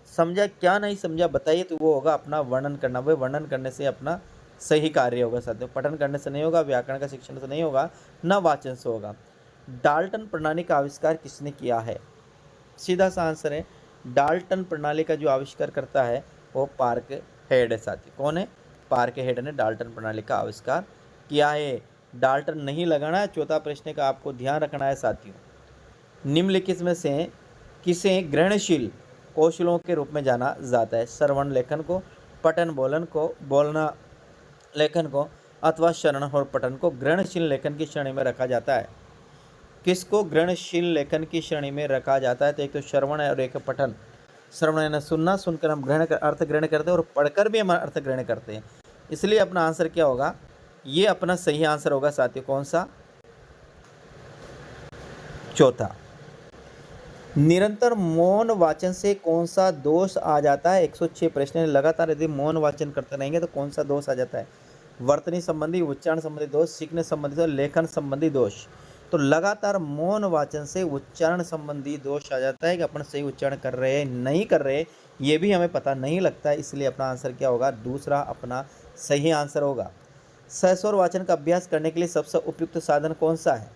समझा क्या नहीं समझा बताइए, तो वो होगा अपना वर्णन करना। वह वर्णन करने से अपना सही कार्य होगा साथियों। पठन करने से नहीं होगा, व्याकरण का शिक्षण से नहीं होगा, न वाचन से होगा। डाल्टन प्रणाली का आविष्कार किसने किया है? सीधा सा आंसर है डाल्टन प्रणाली का जो आविष्कार करता है वो पार्क हेड है साथियों। कौन है? पार्क हेड ने डाल्टन प्रणाली का आविष्कार किया है। डाल्टन नहीं लगाना है। चौथा प्रश्न का आपको ध्यान रखना है साथियों। निम्नलिखित में से किसे ग्रहणशील कौशलों के रूप में जाना जाता है? श्रवण लेखन को, पठन बोलन को, बोलना लेखन को अथवा श्रवण और पठन को ग्रहणशील लेखन की श्रेणी में रखा जाता है। किसको ग्रहणशील लेखन की श्रेणी में रखा जाता है? तो एक तो श्रवण है और एक पठन। श्रवण यानी सुनना, सुनकर हम अर्थ ग्रहण करते हैं और पढ़कर भी हम अर्थ ग्रहण करते हैं। इसलिए अपना आंसर क्या होगा? ये अपना सही आंसर होगा साथियों। कौन सा? चौथा। निरंतर मौन वाचन से कौन सा दोष आ जाता है? 106 प्रश्न। लगातार यदि मौन वाचन करते रहेंगे तो कौन सा दोष आ जाता है? वर्तनी संबंधी, उच्चारण संबंधी दोष, सीखने संबंधी दोष, लेखन संबंधी दोष। तो लगातार मौन वाचन से उच्चारण संबंधी दोष आ जाता है कि अपन सही उच्चारण कर रहे हैं नहीं कर रहे, ये भी हमें पता नहीं लगता है। इसलिए अपना आंसर क्या होगा? दूसरा अपना सही आंसर होगा। सहस्वर वाचन का अभ्यास करने के लिए सबसे उपयुक्त साधन कौन सा है?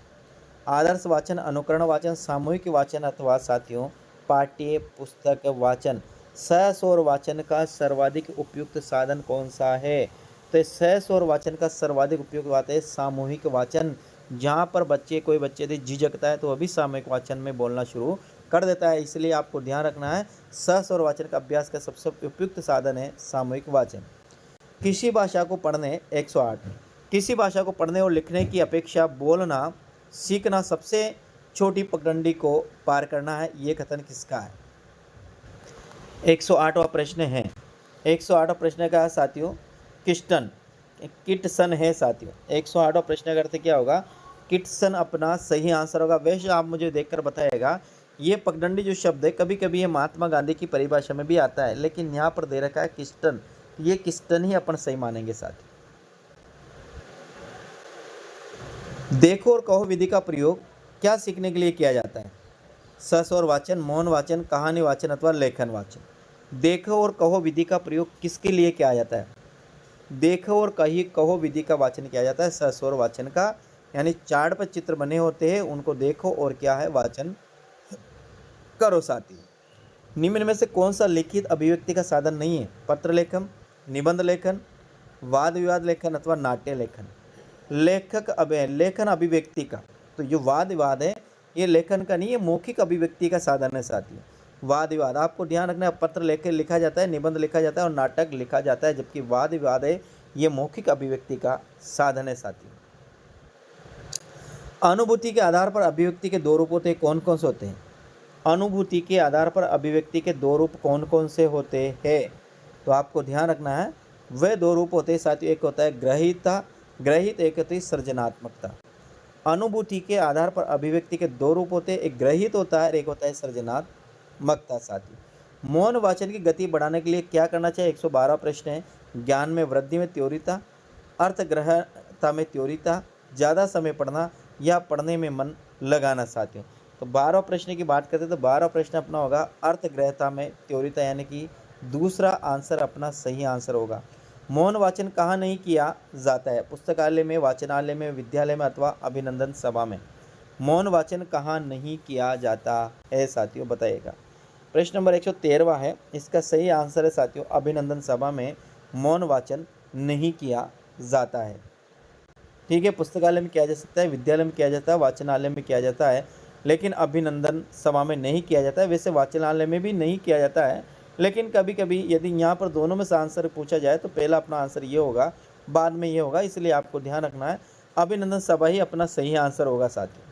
आदर्श वाचन, अनुकरण वाचन, सामूहिक वाचन अथवा साथियों पाठ्य पुस्तक वाचन। सहस्वर वाचन का सर्वाधिक उपयुक्त साधन कौन सा है? तो सहस्वर वाचन का सर्वाधिक उपयुक्त बात है सामूहिक वाचन। जहाँ पर कोई बच्चे यदि झिझकता है तो अभी सामूहिक वाचन में बोलना शुरू कर देता है। इसलिए आपको ध्यान रखना है सहस्वर वाचन का अभ्यास का सबसे उपयुक्त साधन है सामूहिक वाचन। किसी भाषा को पढ़ने 108। किसी भाषा को पढ़ने और लिखने की अपेक्षा बोलना सीखना सबसे छोटी पगडंडी को पार करना है। ये कथन किसका है? 108वां प्रश्न है। 108वां प्रश्न का है साथियों किटसन है साथियों। 108वां प्रश्न का अर्थ क्या होगा? किटसन अपना सही आंसर होगा। वैसे आप मुझे देखकर बताइएगा, ये पगडंडी जो शब्द है कभी कभी ये महात्मा गांधी की परिभाषा में भी आता है, लेकिन यहाँ पर दे रखा है किस्टन। ये किस्टन ही अपन सही मानेंगे साथियों। देखो और कहो विधि का प्रयोग क्या सीखने के लिए किया जाता है? सहस्वर वाचन, मौन वाचन, कहानी वाचन अथवा लेखन वाचन। देखो और कहो विधि का प्रयोग किसके लिए किया जाता है? देखो और कहो विधि का वाचन किया जाता है सहस्वर वाचन का। यानी चार्ट पर चित्र बने होते हैं, उनको देखो और क्या है वाचन करो साथी। निम्न में से कौन सा लिखित अभिव्यक्ति का साधन नहीं है? पत्र लेखन, निबंध लेखन, वाद विवाद लेखन अथवा नाट्य लेखन। लेखन अभिव्यक्ति का, तो जो वाद विवाद है ये लेखन का नहीं है, मौखिक अभिव्यक्ति का साधन है साथियों। वाद विवाद, आपको ध्यान रखना है, पत्र लेकर लिखा जाता है, निबंध लिखा जाता है और नाटक लिखा जाता है, जबकि वाद विवाद है ये मौखिक अभिव्यक्ति का साधन है साथियों। अनुभूति के आधार पर अभिव्यक्ति के दो रूप होते हैं, कौन कौन से होते हैं? अनुभूति के आधार पर अभिव्यक्ति के दो रूप कौन कौन से होते हैं? तो आपको ध्यान रखना है, वे दो रूप होते हैं साथियों, एक होता है ग्रहित, एक होती है सृजनात्मकता। अनुभूति के आधार पर अभिव्यक्ति के दो रूप होते हैं, एक ग्रहित होता है, एक होता है सृजनात्मकता साथियों। मौन वाचन की गति बढ़ाने के लिए क्या करना चाहिए? 112 प्रश्न है। ज्ञान में वृद्धि में तीव्रता, अर्थग्रहता में तीव्रता, ज़्यादा समय पढ़ना या पढ़ने में मन लगाना साथियों। तो 12 प्रश्न की बात करते हैं तो 12 प्रश्न अपना होगा अर्थग्रहता में तीव्रता, यानी कि दूसरा आंसर अपना सही आंसर होगा। मौन वाचन कहाँ नहीं किया जाता है? पुस्तकालय में, वाचनालय में, विद्यालय में अथवा अभिनंदन सभा में। मौन वाचन कहाँ नहीं किया जाता है साथियों, बताइएगा। प्रश्न नंबर 113 है, इसका सही आंसर है साथियों, अभिनंदन सभा में मौन वाचन नहीं किया जाता है। ठीक है, पुस्तकालय में किया जा सकता है, विद्यालय में किया जाता है, वाचनालय में किया जाता है, लेकिन अभिनंदन सभा में नहीं किया जाता है। वैसे वाचनालय में भी नहीं किया जाता है, लेकिन कभी कभी यदि यहाँ पर दोनों में से आंसर पूछा जाए तो पहला अपना आंसर ये होगा, बाद में ये होगा, इसलिए आपको ध्यान रखना है अभिनंदन सभा ही अपना सही आंसर होगा साथियों।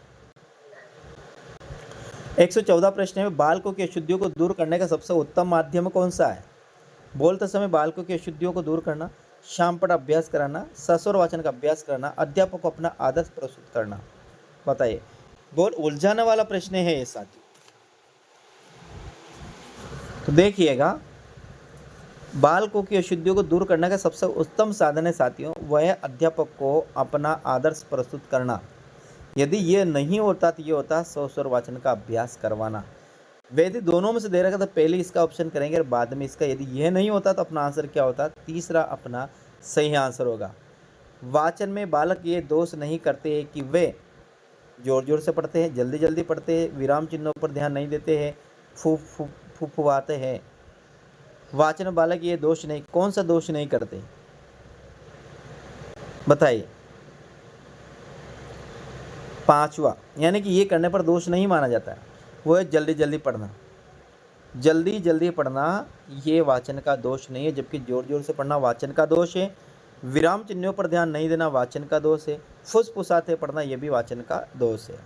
114 प्रश्न है, बालकों की अशुद्धियों को दूर करने का सबसे उत्तम माध्यम कौन सा है? बोलते समय बालकों की अशुद्धियों को दूर करना, शामपट अभ्यास कराना, सस्वर वाचन का अभ्यास करना, अध्यापक को अपना आदर्श प्रस्तुत करना। बताइए, बहुत उलझाने वाला प्रश्न है ये साथियों। तो देखिएगा, बालकों की अशुद्धियों को दूर करने का सबसे उत्तम साधन है साथियों, वह है अध्यापक को अपना आदर्श प्रस्तुत करना। यदि ये नहीं होता तो ये होता सस्वर वाचन का अभ्यास करवाना। यदि दोनों में से दे रखा तो पहले इसका ऑप्शन करेंगे और बाद में इसका। यदि यह नहीं होता तो अपना आंसर क्या होता? तीसरा अपना सही आंसर होगा। वाचन में बालक ये दोष नहीं करते हैं कि वे जोर जोर से पढ़ते हैं, जल्दी जल्दी पढ़ते हैं, विराम चिन्हों पर ध्यान नहीं देते हैं, फुफुआते हैं। वाचन में बालक ये दोष नहीं, कौन सा दोष नहीं करते बताइए? पांचवा, यानी कि ये करने पर दोष नहीं माना जाता है, वो है जल्दी जल्दी पढ़ना। जल्दी जल्दी पढ़ना ये वाचन का दोष नहीं है, जबकि जोर जोर से पढ़ना वाचन का दोष है। विराम चिन्हों पर ध्यान नहीं देना वाचन का दोष है। फुसफुसाते पढ़ना यह भी वाचन का दोष है।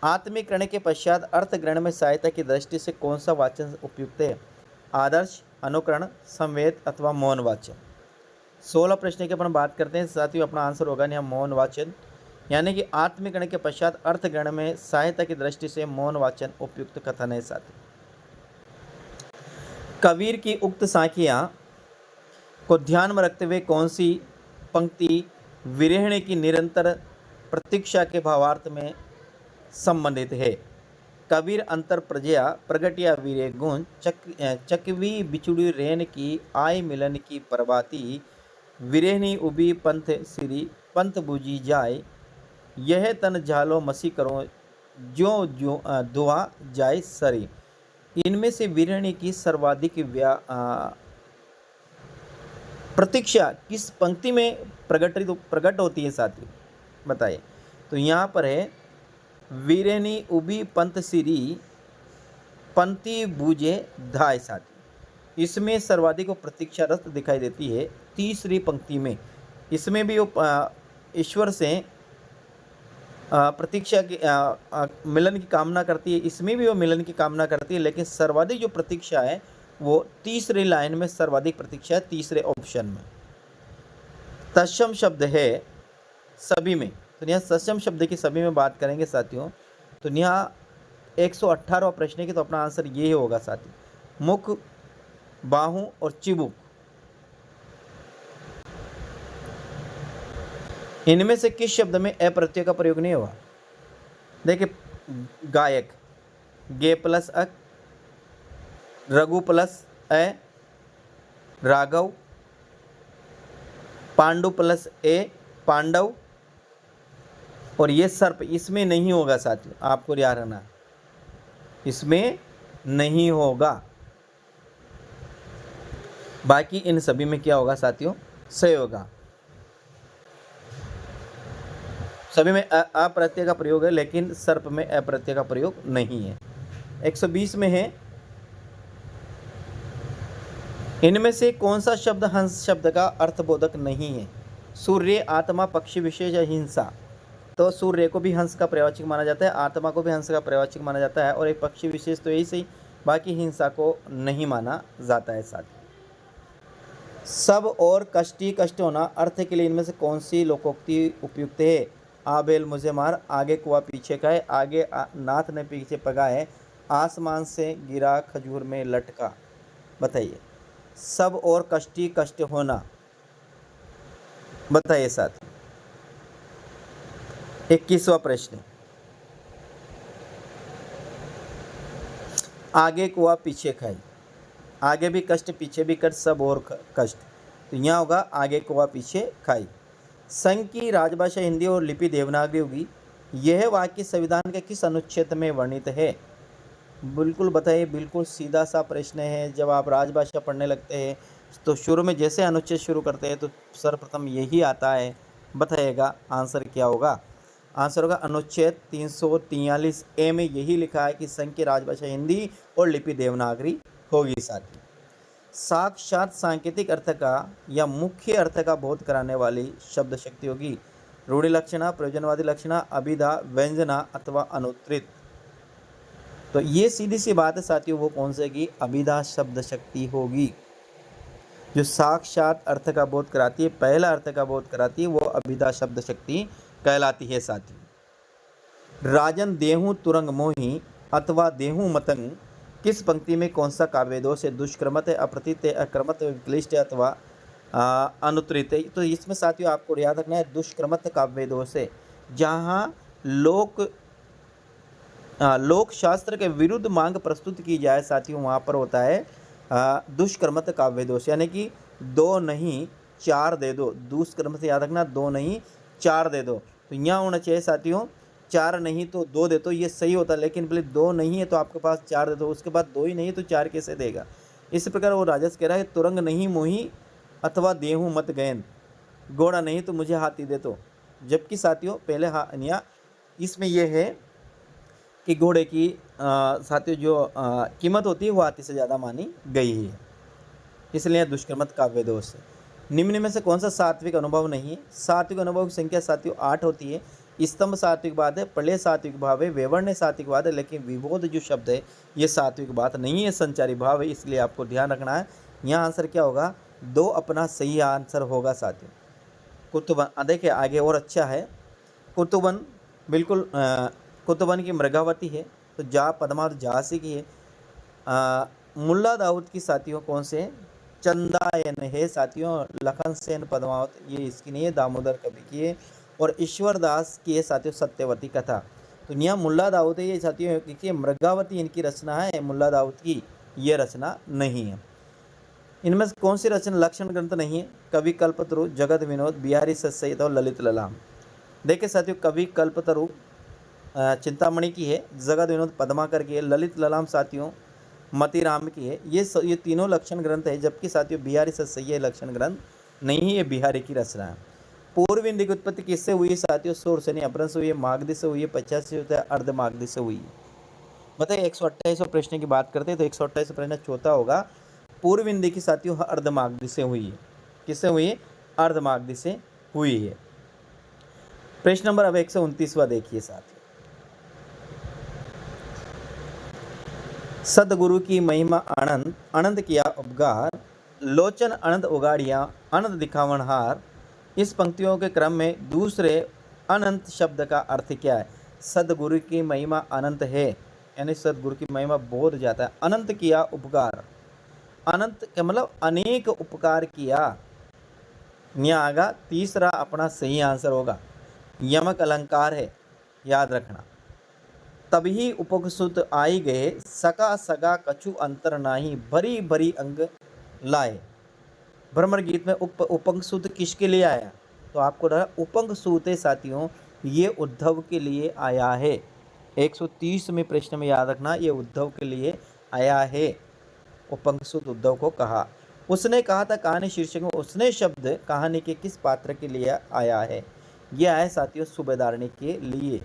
आत्मीकरण के पश्चात अर्थ ग्रहण में सहायता की दृष्टि से कौन सा वाचन उपयुक्त है? आदर्श, अनुकरण, संवेद अथवा मौन वाचन। 16 प्रश्न की अपन बात करते हैं साथियों, अपना आंसर होगा यहाँ मौन वाचन, यानी कि आत्मीकरण के पश्चात अर्थ ग्रहण में सहायता की दृष्टि से मौन वाचन उपयुक्त कथन है साथियों। कबीर की उक्त साखियाँ को ध्यान में रखते हुए कौन सी पंक्ति विरहणे की निरंतर प्रतीक्षा के भावार्थ में संबंधित है? कबीर अंतर प्रजया प्रगटिया वीरे गुण चकवी बिछुड़ी रेन की आय मिलन की प्रभाती विरहनी उबी पंथ सिरी पंथ बुझी जाए यह तन झालो मसी करो जो जो दुआ जाए सरी। इनमें से विरहणी की सर्वाधिक प्रतीक्षा किस पंक्ति में प्रकट होती है साथियों, बताइए? तो यहाँ पर है वीरेनी उबी पंथ सिरी पंक्ति बूझे धाय साथियों। इसमें सर्वाधिक प्रतीक्षा रस दिखाई देती है तीसरी पंक्ति में। इसमें भी वो ईश्वर से प्रतीक्षा की मिलन की कामना करती है, इसमें भी वो मिलन की कामना करती है, लेकिन सर्वाधिक जो प्रतीक्षा है वो तीसरी लाइन में सर्वाधिक प्रतीक्षा है, तीसरे ऑप्शन में। तत्सम शब्द है सभी में, तो यहाँ सक्षम शब्द की सभी में बात करेंगे साथियों। तो यहाँ 118वां प्रश्न है कि तो अपना आंसर ये होगा साथियों, मुख, बाहु और चिबुक, इनमें से किस शब्द में अ प्रत्यय का प्रयोग नहीं हुआ? देखिए, गायक गे प्लस अ, रघु प्लस अ, राघव, पांडु प्लस ए पांडव, और ये सर्प इसमें नहीं होगा साथियों, आपको याद रखना, इसमें नहीं होगा। बाकी इन सभी में क्या होगा साथियों? सही होगा। सभी में अ प्रत्यय का प्रयोग है, लेकिन सर्प में अ प्रत्यय का प्रयोग नहीं है। 120 में है इनमें से कौन सा शब्द हंस शब्द का अर्थबोधक नहीं है? सूर्य, आत्मा, पक्षी विशेष या हिंसा। तो सूर्य को भी हंस का पर्यायवाची माना जाता है, आत्मा को भी हंस का पर्यायवाची माना जाता है, और एक पक्षी विशेष तो यही सही, बाकी हिंसा को नहीं माना जाता है। साथ सब और कष्टी कष्ट होना अर्थ के लिए इनमें से कौन सी लोकोक्ति उपयुक्त है? आ बैल मुझे मार, आगे कुआ पीछे खाए, आगे नाथ ने पीछे पगाए, आसमान से गिरा खजूर में लटका। बताइए। सब और कष्टी कष्ट होना, बताइए साथ। 21वां प्रश्न, आगे कुआ पीछे खाई, आगे भी कष्ट पीछे भी कष्ट, सब और कष्ट, तो यहाँ होगा आगे कुआ पीछे खाई। संघ की राजभाषा हिंदी और लिपि देवनागरी होगी। यह वाक्य संविधान के किस अनुच्छेद में वर्णित है? बिल्कुल बताइए, बिल्कुल सीधा सा प्रश्न है। जब आप राजभाषा पढ़ने लगते हैं तो शुरू में जैसे अनुच्छेद शुरू करते हैं तो सर्वप्रथम यही आता है। बताइएगा आंसर क्या होगा? आंसर होगा अनुच्छेद 343A में यही लिखा है कि संघ की राजभाषा हिंदी और लिपि देवनागरी होगी। साथ ही साक्षात सांकेतिक अर्थ का या मुख्य अर्थ का बोध कराने वाली शब्द शक्ति होगी। रूढ़ि लक्षणा, प्रयोजनवादी लक्षणा, अभिधा, व्यंजना अथवा अनुत्तरित। तो ये सीधी सी बात है साथियों, वो कौन से की? अभिधा शब्द शक्ति होगी, जो साक्षात अर्थ का बोध कराती है, पहला अर्थ का बोध कराती है, वो अभिधा शब्द शक्ति कहलाती है। साथियों राजन देहू तुरंग मोही अथवा देहू मतंग किस पंक्ति में कौन सा काव्य दोष है? दुष्क्रमत है, अप्रतीत है, अक्रमत है, विक्लिष्ट है अथवा अनुत्तरित है। तो इसमें साथियों आपको याद रखना है दुष्क्रमत काव्य दोष है, जहाँ लोक शास्त्र के विरुद्ध मांग प्रस्तुत की जाए साथियों, वहाँ पर होता है दुष्कर्मत काव्य दोष, यानी कि 2 नहीं 4 दे दो। दुष्कर्म से याद रखना 2 नहीं 4 दे दो। तो यहाँ होना चाहिए साथियों 4 नहीं तो 2 दे दो, ये सही होता है। लेकिन पहले 2 नहीं है तो आपके पास 4 दे दो, उसके बाद 2 ही नहीं है तो 4 कैसे देगा? इस प्रकार वो राजस कह रहा है तुरंग नहीं मोही अथवा देहू मत गैन, घोड़ा नहीं तो मुझे हाथी दे दो। जबकि साथियों पहले यहाँ इसमें यह है कि घोड़े की साथियों जो कीमत होती है वो हाथी से ज़्यादा मानी गई है, इसलिए दुष्कर्मत काव्य दोष है। निम्न में से कौन सा सात्विक अनुभव नहीं है? सात्विक अनुभव की संख्या साथियों 8 होती है। स्तंभ सात्विकवाद है, प्रलय सात्विक भाव है, वेवर्ण्य सात्विकवाद है, लेकिन विबोध जो शब्द है ये सात्विक बात नहीं है, संचारी भाव है, इसलिए आपको ध्यान रखना है। यहाँ आंसर क्या होगा? 2 अपना सही आंसर होगा साथियों। कुतुबन देखिए आगे और अच्छा है। कुतुबन बिल्कुल कुतुबन की मृगावती है, तो जा पद्मावत झांसी की है। मुल्ला दाऊद की साथियों कौन से? चंदायन है साथियों। लखन सेन पद्मावत ये इसकी नहीं है, दामोदर कवि की है। और ईश्वर दास की है साथियों सत्यवती कथा। तो यहाँ मुल्ला दाऊद है ये साथियों, क्योंकि मृगावती इनकी रचना है, मुल्ला दाऊद की ये रचना नहीं है। इनमें से कौन सी रचना लक्षण ग्रंथ नहीं है? कवि कल्पतरु, जगत विनोद, बिहारी सत्सहित और ललित ललाम। देखिए साथियों कवि कल्पतरु चिंतामणि की है, जगत विनोद पद्माकर की है, ललित ललाम साथियों मतीराम की है। ये तीनों लक्षण ग्रंथ है, जबकि साथियों बिहारी सत्सही ये लक्षण ग्रंथ नहीं है, बिहारी की रचना है। पूर्व हिंदी की उत्पत्ति किससे हुई है साथियों? सूर से नहीं, अपभ्रंश से हुई है, मागधी से हुई है, 50 से होता है, अर्ध मागधी से हुई है। बताइए 128 प्रश्न की बात करते हैं तो 128 प्रश्न चौथा होगा। पूर्व हिंदी की साथियों अर्ध मागधी से हुई है। किससे हुई है? अर्ध मागधी से हुई है। प्रश्न नंबर अब 129वां देखिए साथियों। सदगुरु की महिमा आनंद, आनंद किया उपगार, लोचन अनंत उगाड़िया, अनंत दिखावनहार। इस पंक्तियों के क्रम में दूसरे अनंत शब्द का अर्थ क्या है? सदगुरु की महिमा अनंत है, यानी सदगुरु की महिमा बहुत ज़्यादा है। अनंत किया उपकार, अनंत का मतलब अनेक उपकार किया। यहाँ आगा तीसरा अपना सही आंसर होगा। यमक अलंकार है, याद रखना। तभी उपगसुत आई गए, सका सगा कछु अंतर नाही, भरी भरी अंग लाए। भ्रमर गीत में उपंगसूत किसके लिए आया? तो आपको उपंगसूत साथियों ये उद्धव के लिए आया है। 130 में प्रश्न में याद रखना, ये उद्धव के लिए आया है। उपंगसूत उद्धव को कहा, उसने कहा था कहानी शीर्षक में उसने शब्द कहानी के किस पात्र के लिए आया है? यह आया साथियों सूबेदारनी के लिए,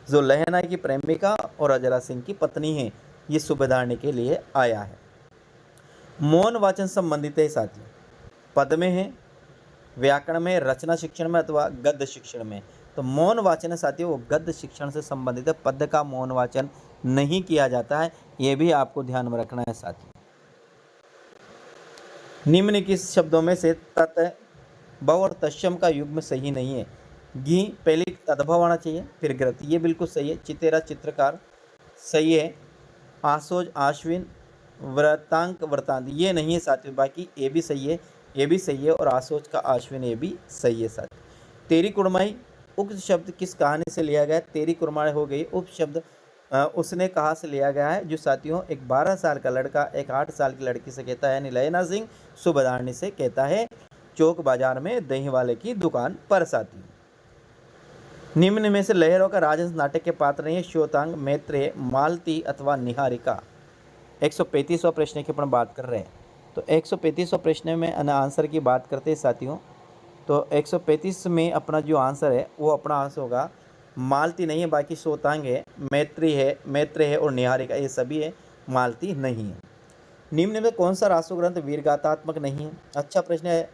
जो लहना की प्रेमिका और अजरा सिंह की पत्नी है, ये सूबेदारनी के लिए आया है। मौन वाचन संबंधित है साथियों, पद में है, व्याकरण में, रचना शिक्षण में अथवा गद्य शिक्षण में। तो मौन वाचन है साथियों वो गद्य शिक्षण से संबंधित है, पद का मौन वाचन नहीं किया जाता है, ये भी आपको ध्यान में रखना है साथियों। निम्न किस शब्दों में से तत्, भव और तस्यम का युग्म सही नहीं है? घी पहले तद्भव आना चाहिए, फिर ग्रत, ये बिल्कुल सही है। चितेरा चित्रकार सही है। आसोज आश्विन, व्रतांक वृतांत ये नहीं है साथियों, बाकी ये भी सही है, ये भी सही है, और आसोज का आश्विन ये भी सही है साथियों। तेरी कुड़माई उक्त शब्द किस कहानी से लिया गया है? तेरी कुड़माई हो गई उक्त शब्द उसने कहा से लिया गया है, जो साथियों एक 12 साल का लड़का एक 8 साल की लड़की से कहता है, यानी लयना सिंह सुबदारनी से कहता है चौक बाजार में दही वाले की दुकान पर साथियों। निम्न में से लहरों का राजहंस नाटक के पात्र नहीं है? श्वेतांग, मैत्रेय, मालती अथवा निहारिका। 135वां प्रश्न की अपन बात कर रहे हैं। तो 135वां प्रश्न में आंसर की बात करते हैं साथियों, तो 135 में अपना जो आंसर है वो अपना आंसर होगा मालती नहीं है, बाकी श्वेतांग है, मैत्रेय है और निहारिका, ये सभी है, मालती नहीं है। निम्न में कौन सा रासो ग्रंथ वीरगाथात्मक नहीं है? अच्छा प्रश्न है।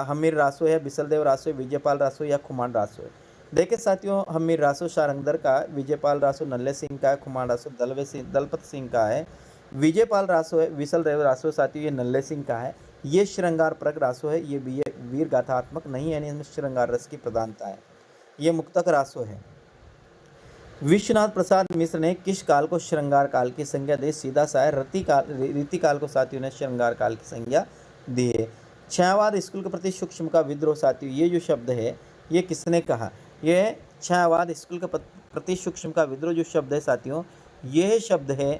हमीर रासो है, बिसलदेव रासो है, विजयपाल रासो या खुमान रासो है? देखिए साथियों, हमीर रासो शारंगधर का, विजयपाल रासो नल्ले सिंह का है, खुमान रासो दलपत सिंह का है, विजयपाल रासो है, विसलदेव रासो साथियों ये नल्ले सिंह का है, ये श्रृंगार परक रासो है, ये वीर गाथात्मक नहीं है, यानी इसमें श्रृंगार रस की प्रधानता है, ये मुक्तक रासो है। विश्वनाथ प्रसाद मिश्र ने किस काल को श्रृंगार काल की संज्ञा दी? सीधा सा है, रीति काल को साथियों ने श्रृंगार काल की संज्ञा दी है। छायावाद स्कूल के प्रति सूक्ष्म का विद्रोह साथियों, ये जो शब्द है ये किसने कहा? ये छायावाद स्कूल के प्रति सूक्ष्म का विद्रोह जो शब्द है साथियों, यह शब्द है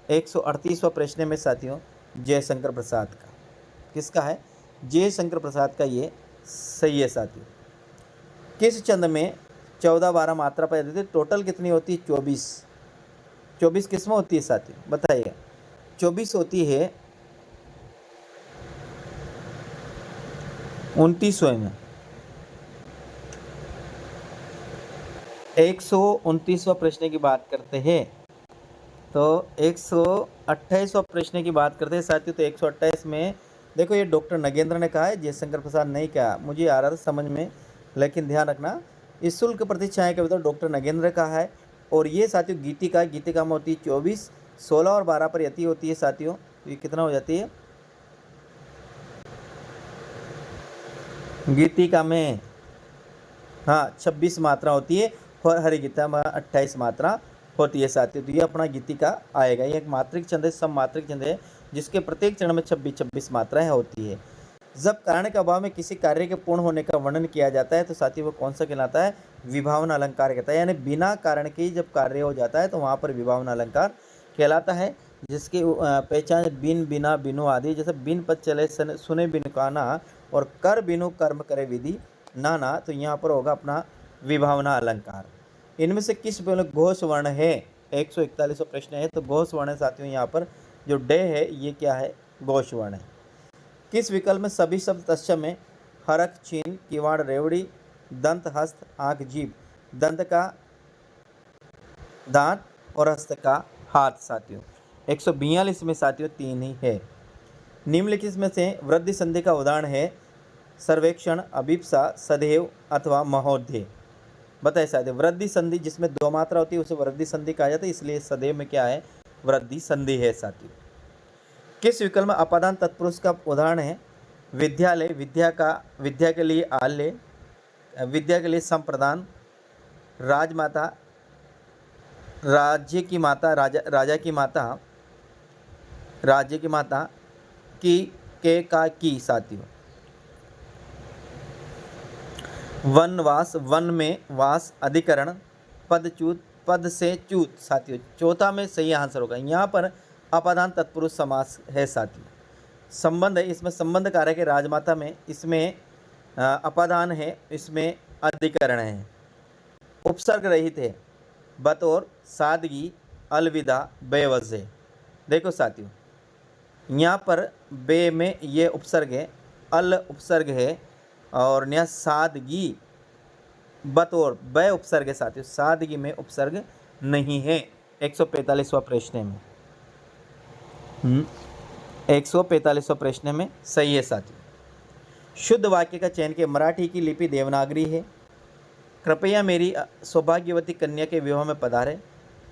138वां प्रश्न में साथियों जयशंकर प्रसाद का। किसका है? जयशंकर प्रसाद का, ये सही है साथियों। किस छंद में 14-12 मात्रा पाई जाती है? टोटल कितनी होती है? 24 किस्में होती है साथियों, बताइए। 24 होती है 29वें में। 129वां प्रश्न की बात करते हैं, तो 128वां प्रश्न की बात करते हैं साथियों। तो 128 में देखो, ये डॉक्टर नगेंद्र ने कहा है, जयशंकर प्रसाद नहीं कहा, मुझे आ रहा था समझ में, लेकिन ध्यान रखना इस शुल्क प्रति छाया के भीतर डॉक्टर नगेंद्र का है। और ये साथियों गीतिका में होती है 24, 16 और 12 पर यति होती है साथियों, तो ये कितना हो जाती है? गीतिका में हाँ 26 मात्रा होती है, और हरिगीता में 28 मात्रा होती है साथियों। तो ये अपना गीतिका आएगा, ये एक मात्रिक छंद है, सम मात्रिक छंद है, जिसके प्रत्येक चरण में 26 मात्राएं होती है। जब कारण के अभाव में किसी कार्य के पूर्ण होने का वर्णन किया जाता है तो साथियों वो कौन सा कहलाता है? विभावना अलंकार कहता है, यानी बिना कारण के जब कार्य हो जाता है तो वहाँ पर विभावना अलंकार कहलाता है, जिसकी पहचान बिन, बिना, बिनु आदि, जैसे बिन पद चले सुने बिन काना और कर बिनु कर्म करे विधि नाना, तो यहाँ पर होगा अपना विभावना अलंकार। इनमें से किस घोष वर्ण है? 141वां प्रश्न है, तो घोष वर्ण है साथियों, यहाँ पर जो डे है ये क्या है? घोष वर्ण है। किस विकल्प में सभी शब्द तत्सम है? हरक, छीन, किवाड़, रेवड़ी, दंत, हस्त, आंख, जीभ। दंत का दांत और हस्त का हाथ साथियों। 142 में साथियों 3 ही है। निम्नलिखित में से वृद्धि संधि का उदाहरण है? सर्वेक्षण, अभिप्सा, सदैव अथवा महोदय। बताइए साथियों, वृद्धि संधि जिसमें 2 मात्रा होती है उसे वृद्धि संधि कहा जाता है, इसलिए सदैव में क्या है? वृद्धि संधि है साथियों। किस विकल्प में अपादान तत्पुरुष का उदाहरण है? विद्यालय, विद्या के लिए आल्य, विद्या के लिए संप्रदान, राजमाता, राज्य की माता, राजा की माता, राज्य की माता, की, के, का, की साथियों। वनवास, वन में वास, अधिकरण, पदच्युत, पद से च्युत साथियों। चौथा में सही आंसर होगा। यहाँ पर अपादान तत्पुरुष समास है साथियों। संबंध है, इसमें संबंध कारक है राजमाता में, इसमें अपादान है, इसमें अधिकरण है। उपसर्ग रहित है, बतौर, सादगी, अलविदा, बेवजह। देखो साथियों, यहाँ पर बे में ये उपसर्ग है, अल उपसर्ग है, और यहाँ सादगी बतौर बे उपसर्ग है साथियों, सादगी में उपसर्ग नहीं है। 145वां प्रश्न में 145वां प्रश्न में सही है साथियों। शुद्ध वाक्य का चयन के मराठी की लिपि देवनागरी है। कृपया मेरी सौभाग्यवती कन्या के विवाह में पधारे।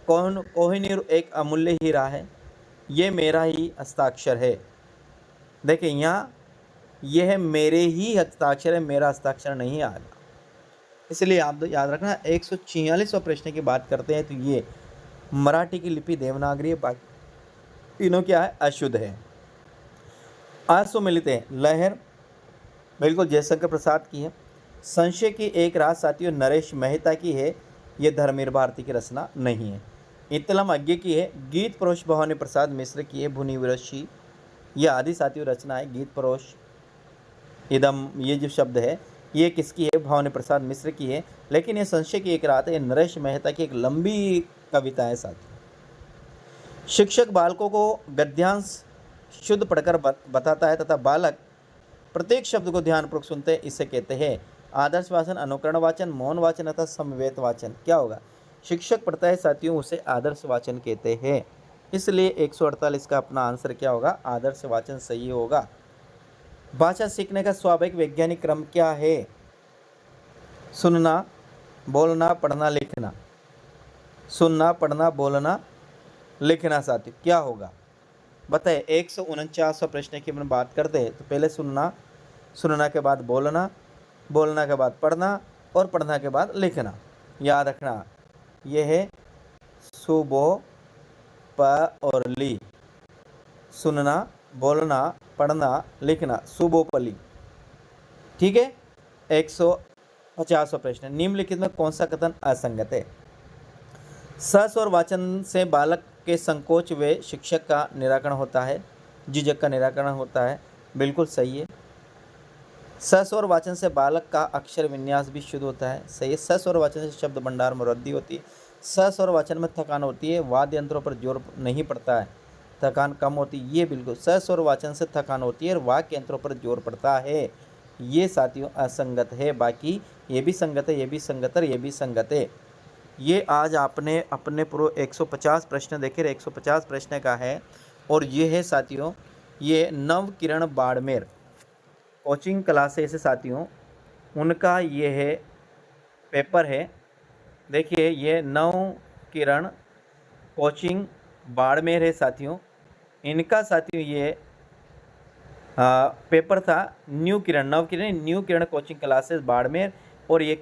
कोहिनूर एक अमूल्य हीरा है, ये मेरा ही हस्ताक्षर है। देखिए यहाँ यह है मेरे ही हस्ताक्षर है, मेरा हस्ताक्षर नहीं आएगा, इसलिए आप याद रखना। 146वां प्रश्न की बात करते हैं तो ये मराठी की लिपि देवनागरी है, बाकी तीनों क्या है, अशुद्ध है। असुमिलित है, लहर बिल्कुल जयशंकर प्रसाद की है। संशय की एक रात साथियों नरेश मेहता की है, ये धर्मवीर भारती की रचना नहीं है। इतलम अज्ञे की है, गीत परोश भवानी प्रसाद मिश्र की है। भुनि विरशी यह आदि साथियों रचना है। गीत परोश इदम ये जो शब्द है ये किसकी है, भवानी प्रसाद मिश्र की है। लेकिन ये संशय की एक रात है, नरेश मेहता की एक लंबी कविता है साथियों। शिक्षक बालकों को गद्यांश शुद्ध पढ़कर बताता है तथा बालक प्रत्येक शब्द को ध्यानपूर्वक सुनते हैं, इसे कहते हैं आदर्श वाचन, अनुकरण वाचन, मौन वाचन अथवा समवेत वाचन। क्या होगा, शिक्षक पढ़ता है साथियों, उसे आदर्श वाचन कहते हैं। इसलिए 148 का अपना आंसर क्या होगा, आदर्श वाचन सही होगा। भाषा सीखने का स्वाभाविक वैज्ञानिक क्रम क्या है, सुनना, बोलना, पढ़ना, लिखना। सुनना, पढ़ना, बोलना, लिखना साथियों क्या होगा बताए। 149वां प्रश्न की हम बात करते हैं तो पहले सुनना, सुनना के बाद बोलना, बोलना के बाद पढ़ना और पढ़ना के बाद लिखना। याद रखना यह है सुबो प और ली, सुनना, बोलना, पढ़ना, लिखना, सुबोपली। ठीक है। 150वां प्रश्न, निम्नलिखित में कौन सा कथन असंगत है। सस्वर वाचन से बालक के संकोच व शिक्षक का निराकरण होता है, झिझक का निराकरण होता है, बिल्कुल सही है। सस्वर वाचन से बालक का अक्षर विन्यास भी शुद्ध होता है, सही है। सस्वर वाचन से शब्द भंडार में वृद्धि होती है। सस्वर वाचन में थकान होती है, वाद्य यंत्रों पर जोर नहीं पड़ता है, थकान कम होती है, ये बिल्कुल। सस्वर वाचन से थकान होती है और वाक्य यंत्रों पर जोर पड़ता है, ये साथियों असंगत है। बाकी ये भी संगत है, ये भी संगत है, ये भी संगत है। ये आज आपने अपने पूरे 150 प्रश्न देखे, 150 प्रश्न का है। और ये है साथियों, ये नव किरण बाड़मेर कोचिंग क्लासेस से साथियों, उनका ये है पेपर है। देखिए ये नव किरण कोचिंग बाड़मेर है साथियों, इनका साथियों ये पेपर था। न्यू किरण, नव किरण न्यू किरण कोचिंग क्लासेस बाड़मेर, और ये